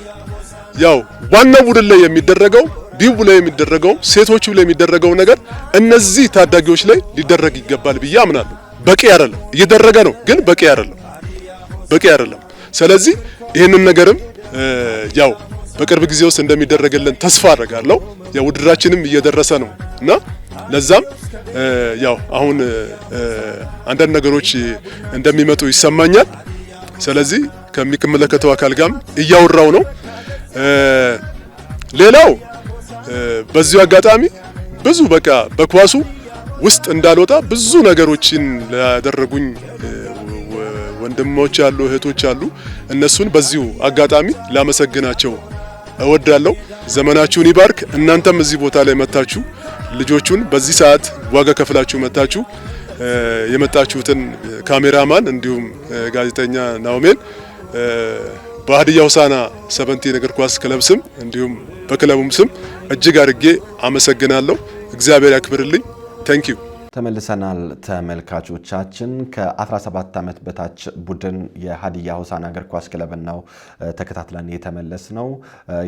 ያው ዋናው ቡድን ላይ የሚደረገው ቢው ላይ የሚደረገው ሴቶቹ ላይ የሚደረገው ነገር እነዚህ ታዳጊዎች ላይ ሊደረግ ይገባል ብዬ አምናለሁ። በቂ አይደለም፣ እየደረገ ነው ግን በቂ አይደለም። ስለዚህ ይህንን ነገርም ያው በቅርብ ጊዜ ውስጥ እንደሚደረግልን ተስፋ አደርጋለሁ። ያው ውድድራችንም እየደረሰ ነው እና ለዛም ያው አሁን አንዳንድ ነገሮች እንደሚመጡ ይሰማኛል። ስለዚህ ከሚመለከተው አካል ጋርም እያወራው ነው። ሌላው በዚሁ አጋጣሚ ብዙ በቃ በኳሱ ውስጥ እንዳልወጣ ብዙ ነገሮችን ያደረጉኝ ወንድሞች አሉ፣ እህቶች አሉ። እነሱን በዚሁ አጋጣሚ ላመሰግናቸው እወዳለሁ። ዘመናችሁን ይባርክ። እናንተም እዚህ ቦታ ላይ መታችሁ ልጆቹን በዚህ ሰዓት ዋጋ ከፍላችሁ መታችሁ የመጣችሁትን ካሜራማን እንዲሁም ጋዜጠኛ ናኦሜን በሀዲያ ሆሳዕና 17 እግር ኳስ ክለብ ስም እንዲሁም በክለቡም ስም እጅግ አድርጌ አመሰግናለሁ። እግዚአብሔር ያክብርልኝ። ታንክ ዩ። ተመልሰናል ተመልካቾቻችን። ከ17 ዓመት በታች ቡድን የሀዲያ ሆሳዕና እግር ኳስ ክለብ ነው ተከታትለን የተመለስ ነው።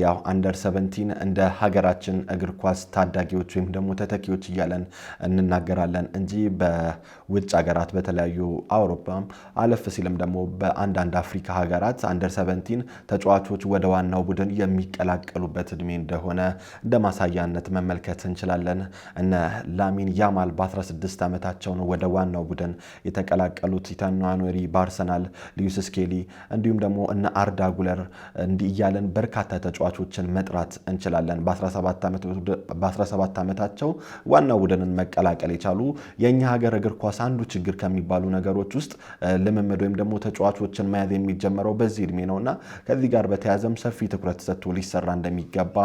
ያው አንደር 17 እንደ ሀገራችን እግር ኳስ ታዳጊዎች ወይም ደግሞ ተተኪዎች እያለን እንናገራለን እንጂ በውጭ ሀገራት በተለያዩ አውሮፓም አለፍ ሲልም ደግሞ በአንዳንድ አፍሪካ ሀገራት አንደር 17 ተጫዋቾች ወደ ዋናው ቡድን የሚቀላቀሉበት እድሜ እንደሆነ እንደ ማሳያነት መመልከት እንችላለን። እነ ላሚን ያማል በ16 ዓመታቸው ነው ወደ ዋናው ቡድን የተቀላቀሉት። ኢታን ንዋኔሪ በአርሰናል፣ ሉዊስ ስኬሊ እንዲሁም ደግሞ እነ አርዳ ጉለር እንዲህ እያለን በርካታ ተጫዋቾችን መጥራት እንችላለን። በ17 ዓመታቸው ዋናው ቡድንን መቀላቀል የቻሉ የኛ ሀገር እግር ኳስ አንዱ ችግር ከሚባሉ ነገሮች ውስጥ ልምምድ ወይም ደግሞ ተጫዋቾችን መያዝ የሚጀምረው በዚህ እድሜ ነውና ከዚህ ጋር በተያያዘም ሰፊ ትኩረት ሰጥቶ ሊሰራ እንደሚገባ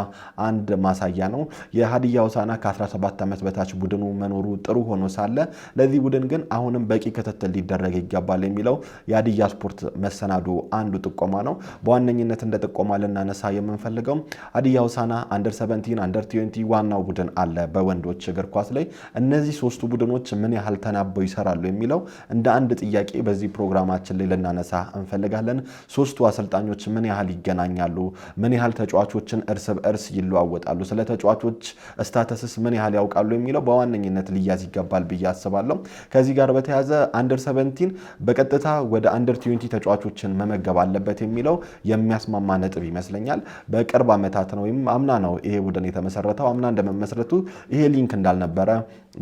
አንድ ማሳያ ነው። የሀዲያ ሆሳዕና ከ17 ዓመት በታች ቡድኑ መኖሩ ጥሩ ሆኖ ሳለ ለዚህ ቡድን ግን አሁንም በቂ ክትትል ሊደረግ ይገባል የሚለው የሀዲያ ስፖርት መሰናዶ አንዱ ጥቆማ ነው። በዋነኝነት እንደ ጥቆማ ልናነሳ የምንፈልገው ሀዲያ ሆሳዕና አንደር 17 አንደር 20 ዋናው ቡድን አለ በወንዶች እግር ኳስ ላይ። እነዚህ ሶስቱ ቡድኖች ምን ያህል ተናበው ይሰራሉ የሚለው እንደ አንድ ጥያቄ በዚህ ፕሮግራማችን ላይ ልናነሳ እንፈልጋለን። ሶስቱ አሰልጣኞች ምን ያህል ይገናኛሉ? ምን ያህል ተጫዋቾችን እርስ በእርስ ይለዋወጣሉ? ስለ ተጫዋቾች ስታተስስ ምን ያህል ያውቃሉ የሚለው በዋነኝነት ሊያዝ ይገባል ብዬ አስባለሁ። ከዚህ ጋር በተያያዘ አንደር 17 በቀጥታ ወደ አንደር 20 ተጫዋቾችን መመገብ አለበት የሚለው የሚያስማማ ነጥብ ይመስለኛል። በቅርብ ዓመታት ነው ወይም አምና ነው ይሄ ቡድን የተመሰረተው። አምና እንደመመስረቱ ይሄ ሊንክ እንዳልነበረ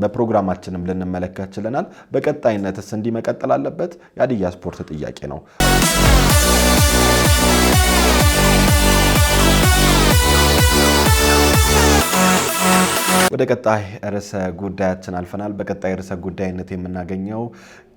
በፕሮግራማችንም ልንመለከት ችለናል። በቀጣይነትስ እንዲህ መቀጠል አለበት? የሀዲያ ስፖርት ጥያቄ ነው። ወደ ቀጣይ ርዕሰ ጉዳያችን አልፈናል። በቀጣይ ርዕሰ ጉዳይነት የምናገኘው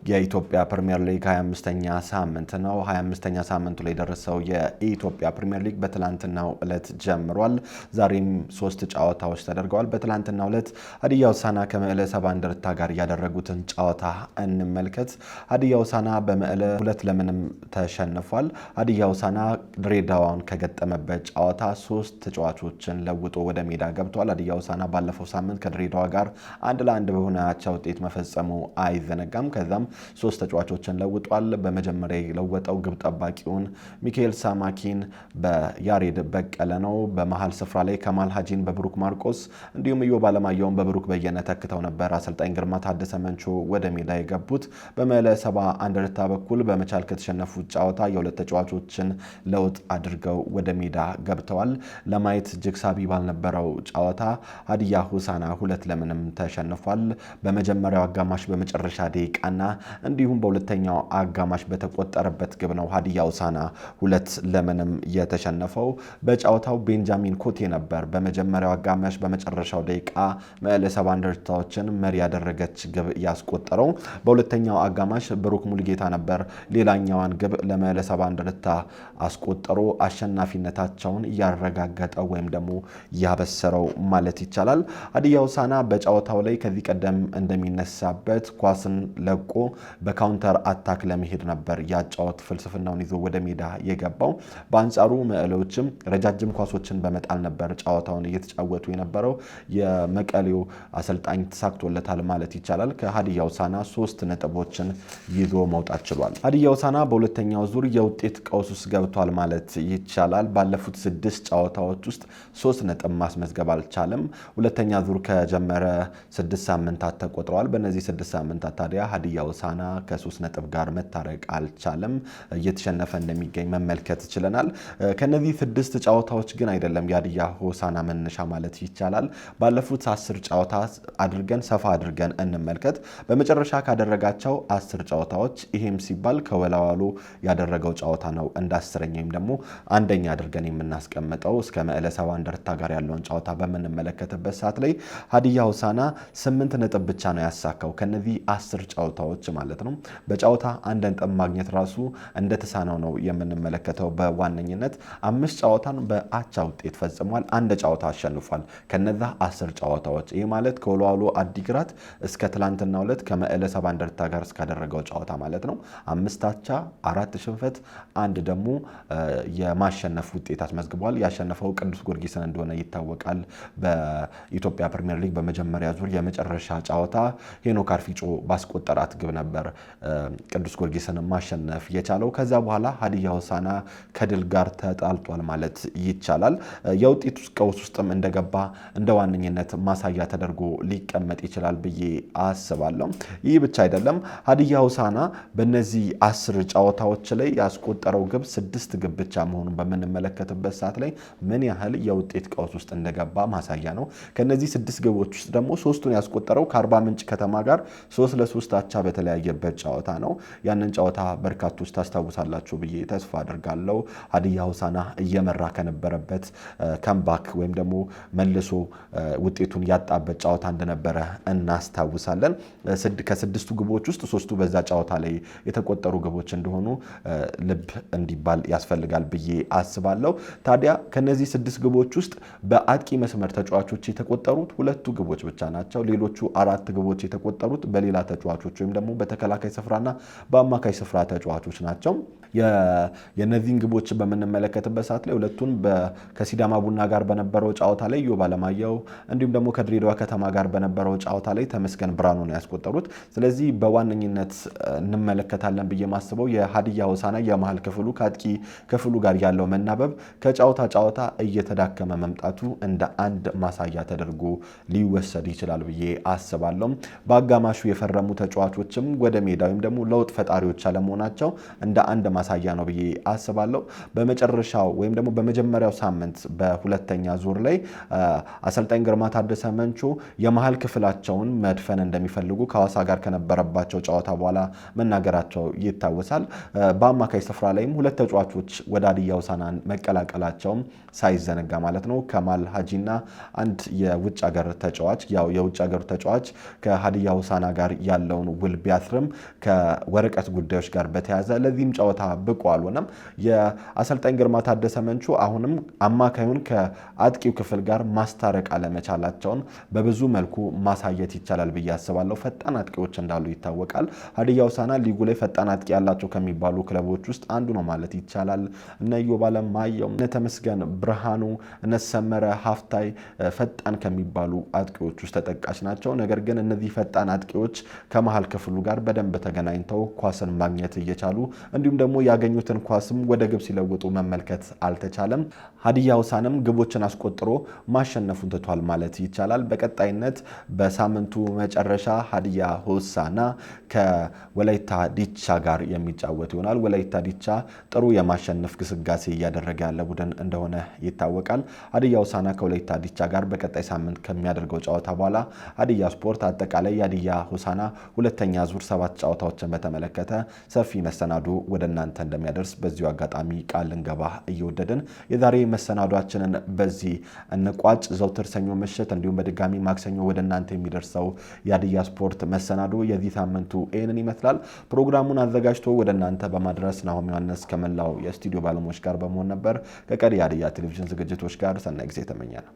የኢትዮጵያ ፕሪሚየር ሊግ 25ኛ ሳምንት ነው። 25ኛ ሳምንቱ ላይ ደረሰው የኢትዮጵያ ፕሪሚየር ሊግ በትላንትናው ዕለት ጀምሯል። ዛሬም 3 ጨዋታዎች ተደርገዋል። በትላንትናው ዕለት ሀዲያ ሆሳዕና ከመቀለ ሰባ እንደርታ ጋር ያደረጉትን ጨዋታ እንመልከት። ሀዲያ ሆሳዕና በመቀለ 2-0 ተሸንፏል። ሀዲያ ሆሳዕና ድሬዳዋን ከገጠመበት ጨዋታ 3 ተጫዋቾችን ለውጦ ወደ ሜዳ ገብቷል። ሀዲያ ሆሳዕና ባለፈው ሳምንት ከድሬዳዋ ጋር 1-1 በሆነ አቻ ውጤት መፈጸሙ አይዘነጋም። ከዛም 3 ተጫዋቾችን ለውጧል። በመጀመሪያ የለወጠው ግብ ጠባቂውን ሚካኤል ሳማኪን በያሬድ በቀለ ነው። በመሃል ስፍራ ላይ ከማል ሀጂን በብሩክ ማርቆስ እንዲሁም ኢዮብ አለማየሁን በብሩክ በየነ ተክተው ነበር አሰልጣኝ ግርማ ታደሰ መንቾ ወደ ሜዳ የገቡት። በመቀለ ሰባ እንደርታ በኩል በመቻል ከተሸነፉት ጨዋታ የሁለት ተጫዋቾችን ለውጥ አድርገው ወደ ሜዳ ገብተዋል። ለማየት እጅግ ሳቢ ባልነበረው ጨዋታ ሀዲያ ሆሳዕና 2-0 ተሸንፏል። በመጀመሪያው አጋማሽ በመጨረሻ ደቂቃና እንዲሁም በሁለተኛው አጋማሽ በተቆጠረበት ግብ ነው ሀዲያ ሆሳዕና 2-0 የተሸነፈው። በጨዋታው ቤንጃሚን ኮቴ ነበር በመጀመሪያው አጋማሽ በመጨረሻው ደቂቃ መቀለ ሰባ እንደርታዎችን መሪ ያደረገች ግብ ያስቆጠረው። በሁለተኛው አጋማሽ ብሩክ ሙልጌታ ነበር ሌላኛዋን ግብ ለመቀለ ሰባ እንደርታ አስቆጥሮ አሸናፊነታቸውን ያረጋገጠው ወይም ደግሞ ያበሰረው ማለት ይቻላል። ሀዲያ ሆሳዕና በጨዋታው ላይ ከዚህ ቀደም እንደሚነሳበት ኳስን ለቆ በካውንተር አታክ ለመሄድ ነበር ያጫወት ፍልስፍናውን ይዞ ወደ ሜዳ የገባው። በአንጻሩ መቀሌዎችም ረጃጅም ኳሶችን በመጣል ነበር ጨዋታውን እየተጫወቱ የነበረው። የመቀሌው አሰልጣኝ ተሳክቶለታል ማለት ይቻላል። ከሀዲያ ሆሳዕና 3 ነጥቦችን ይዞ መውጣት ችሏል። ሀዲያ ሆሳዕና በሁለተኛው ዙር የውጤት ቀውስ ውስጥ ገብቷል ማለት ይቻላል። ባለፉት 6 ጨዋታዎች ውስጥ 3 ነጥብ ማስመዝገብ አልቻለም። ሁለተኛ ዙር ከጀመረ 6 ሳምንታት ተቆጥረዋል። በእነዚህ 6 ሳምንታት ታዲያ ሀዲያ ሆሳዕና ከ3 ነጥብ ጋር መታረቅ አልቻለም። እየተሸነፈ እንደሚገኝ መመልከት ችለናል። ከነዚህ 6 ጨዋታዎች ግን አይደለም የሀዲያ ሆሳዕና መነሻ ማለት ይቻላል። ባለፉት 10 ጨዋታ አድርገን ሰፋ አድርገን እንመልከት። በመጨረሻ ካደረጋቸው 10 ጨዋታዎች ይሄም ሲባል ከወላዋሉ ያደረገው ጨዋታ ነው እንደ 10ኛ ወይም ደግሞ አንደኛ አድርገን የምናስቀምጠው። እስከ መቀለ ሰባ እንደርታ ጋር ያለውን ጨዋታ በምንመለከትበት ሰዓት ላይ ሀዲያ ሆሳዕና 8 ነጥብ ብቻ ነው ያሳካው ከነዚህ 10 ጨዋታዎች ማለት ነው። በጨዋታ 1 ነጥብ ማግኘት ራሱ እንደተሳነው ነው የምንመለከተው። በዋነኝነት 5 ጨዋታን በአቻ ውጤት ፈጽሟል። 1 ጨዋታ አሸንፏል ከነዛ 10 ጨዋታዎች። ይህ ማለት ከወልዋሎ አዲግራት እስከ ትላንትናው ዕለት ከመቀለ ሰባ እንደርታ ጋር እስካደረገው ጨዋታ ማለት ነው 5 አቻ 4 ሽንፈት 1 ደግሞ የማሸነፍ ውጤት አስመዝግቧል። ያሸነፈው ቅዱስ ጊዮርጊስን እንደሆነ ይታወቃል። በኢትዮጵያ ፕሪሚየር ሊግ በመጀመሪያ ዙር የመጨረሻ ጨዋታ ሄኖክ አርፊጮ ባስቆጠራት ግብ ነበር ቅዱስ ጊዮርጊስን ማሸነፍ የቻለው። ከዛ በኋላ ሀዲያ ሆሳዕና ከድል ጋር ተጣልጧል ማለት ይቻላል። የውጤቱ ቀውስ ውስጥም እንደገባ እንደ ዋነኝነት ማሳያ ተደርጎ ሊቀመጥ ይችላል ብዬ አስባለሁ። ይህ ብቻ አይደለም። ሀዲያ ሆሳዕና በእነዚህ 10 ጨዋታዎች ላይ ያስቆጠረው ግብ 6 ግብ ብቻ መሆኑን በምንመለከትበት ሰዓት ላይ ምን ያህል የውጤት ቀውስ ውስጥ እንደገባ ማሳያ ነው። ከነዚህ 6 ግቦች ውስጥ ደግሞ 3ቱን ያስቆጠረው ከአርባ ምንጭ ከተማ ጋር 3-3 አቻ በተለያየበት ጨዋታ ነው። ያንን ጨዋታ በርካቶች ታስታውሳላችሁ ብዬ ተስፋ አድርጋለሁ። ሀዲያ ሆሳዕና እየመራ ከነበረበት ከምባክ ወይም ደግሞ መልሶ ውጤቱን ያጣበት ጨዋታ እንደነበረ እናስታውሳለን። ከ6ቱ ግቦች ውስጥ 3ቱ በዛ ጨዋታ ላይ የተቆጠሩ ግቦች እንደሆኑ ልብ እንዲባል ያስፈልጋል ብዬ አስባለሁ። ታዲያ ከነዚህ 6 ግቦች ውስጥ በአጥቂ መስመር ተጫዋቾች የተቆጠሩት 2 ግቦች ብቻ ናቸው። ሌሎቹ 4 ግቦች የተቆጠሩት በሌላ ተጫዋቾች ወይም ደግሞ በተከላካይ ስፍራና በአማካይ ስፍራ ተጫዋቾች ናቸው። የነዚህን ግቦች በምንመለከትበት ሰዓት ላይ ሁለቱን ከሲዳማ ቡና ጋር በነበረው ጨዋታ ላይ ኢዮብ አለማየሁ እንዲሁም ደግሞ ከድሬዳዋ ከተማ ጋር በነበረው ጨዋታ ላይ ተመስገን ብርሃኑ ነው ያስቆጠሩት። ስለዚህ በዋነኝነት እንመለከታለን ብዬ ማስበው የሀዲያ ሆሳዕና የመሃል ክፍሉ ከአጥቂ ክፍሉ ጋር ያለው መናበብ ከጨዋታ ጨዋታ እየተዳከመ መምጣቱ እንደ አንድ ማሳያ ተደርጎ ሊወሰድ ይችላል ብዬ አስባለሁ። በአጋማሹ የፈረሙ ተጫዋቾችም ወደ ሜዳ ወይም ደግሞ ለውጥ ፈጣሪዎች አለመሆናቸው እንደ አንድ ማሳያ ነው ብዬ አስባለሁ። በመጨረሻው ወይም ደግሞ በመጀመሪያው ሳምንት በሁለተኛ ዙር ላይ አሰልጣኝ ግርማ ታደሰ መንቾ የመሃል ክፍላቸውን መድፈን እንደሚፈልጉ ከሐዋሳ ጋር ከነበረባቸው ጨዋታ በኋላ መናገራቸው ይታወሳል። በአማካይ ስፍራ ላይም ሁለት ተጫዋቾች ወደ ሀዲያ ሆሳዕናን መቀላቀላቸውም ሳይዘነጋ ማለት ነው። ከማል ሀጂና አንድ የውጭ ሀገር ተጫዋች ያው የውጭ ሀገር ተጫዋች ከሀዲያ ሆሳዕና ጋር ያለውን ውል ቢያስርም ከወረቀት ጉዳዮች ጋር በተያያዘ ለዚህም ጨዋታ ብቁ አልሆነም። የአሰልጣኝ ግርማ ታደሰ መንቾ አሁንም አማካዩን ከአጥቂው ክፍል ጋር ማስታረቅ አለመቻላቸውን በብዙ መልኩ ማሳየት ይቻላል ብዬ አስባለሁ። ፈጣን አጥቂዎች እንዳሉ ይታወቃል። ሀዲያ ሆሳዕና ሊጉ ላይ ፈጣን አጥቂ ያላቸው ከሚባሉ ክለቦች ውስጥ አንዱ ነው ማለት ይቻላል። እነ ኢዮብ አለማየሁ፣ እነ ተመስገን ብርሃኑ፣ እነ ሰመረ ሀፍታይ ፈጣን ከሚባሉ አጥቂዎች ውስጥ ተጠቃሽ ናቸው። ነገር ግን እነዚህ ፈጣን አጥቂዎች ከመሃል ክፍሉ ጋር በደንብ ተገናኝተው ኳስን ማግኘት እየቻሉ እንዲሁም ደግሞ ያገኙትን ኳስም ወደ ግብ ሲለውጡ መመልከት አልተቻለም። ሀዲያ ሆሳዕናም ግቦችን አስቆጥሮ ማሸነፉን ትቷል ማለት ይቻላል። በቀጣይነት በሳምንቱ መጨረሻ ሀዲያ ሆሳዕና ከወላይታ ዲቻ ጋር የሚጫወት ይሆናል። ወላይታ ዲቻ ጥሩ የማሸነፍ ግስጋሴ እያደረገ ያለ ቡድን እንደሆነ ይታወቃል። ሀዲያ ሆሳዕና ከወላይታ ዲቻ ጋር በቀጣይ ሳምንት ከሚያደርገው ጨዋታ በኋላ ሀዲያ ስፖርት አጠቃላይ የሀዲያ ሆሳዕና ሁለተኛ ዙር 7 ጨዋታዎችን በተመለከተ ሰፊ መሰናዶ ወደ እናንተ እንደሚያደርስ በዚሁ አጋጣሚ ቃል ልንገባ እየወደድን የዛሬ መሰናዷችንን በዚህ እንቋጭ። ዘውትር ሰኞ ምሽት እንዲሁም በድጋሚ ማክሰኞ ወደ እናንተ የሚደርሰው የሀዲያ ስፖርት መሰናዶ የዚህ ሳምንቱ ይህንን ይመስላል። ፕሮግራሙን አዘጋጅቶ ወደ እናንተ በማድረስ ናሆም ዮሐንስ ከመላው የስቱዲዮ ባለሙያዎች ጋር በመሆን ነበር። ከቀሪ የሀዲያ ቴሌቪዥን ዝግጅቶች ጋር ሰናይ ጊዜ ተመኘ ነው።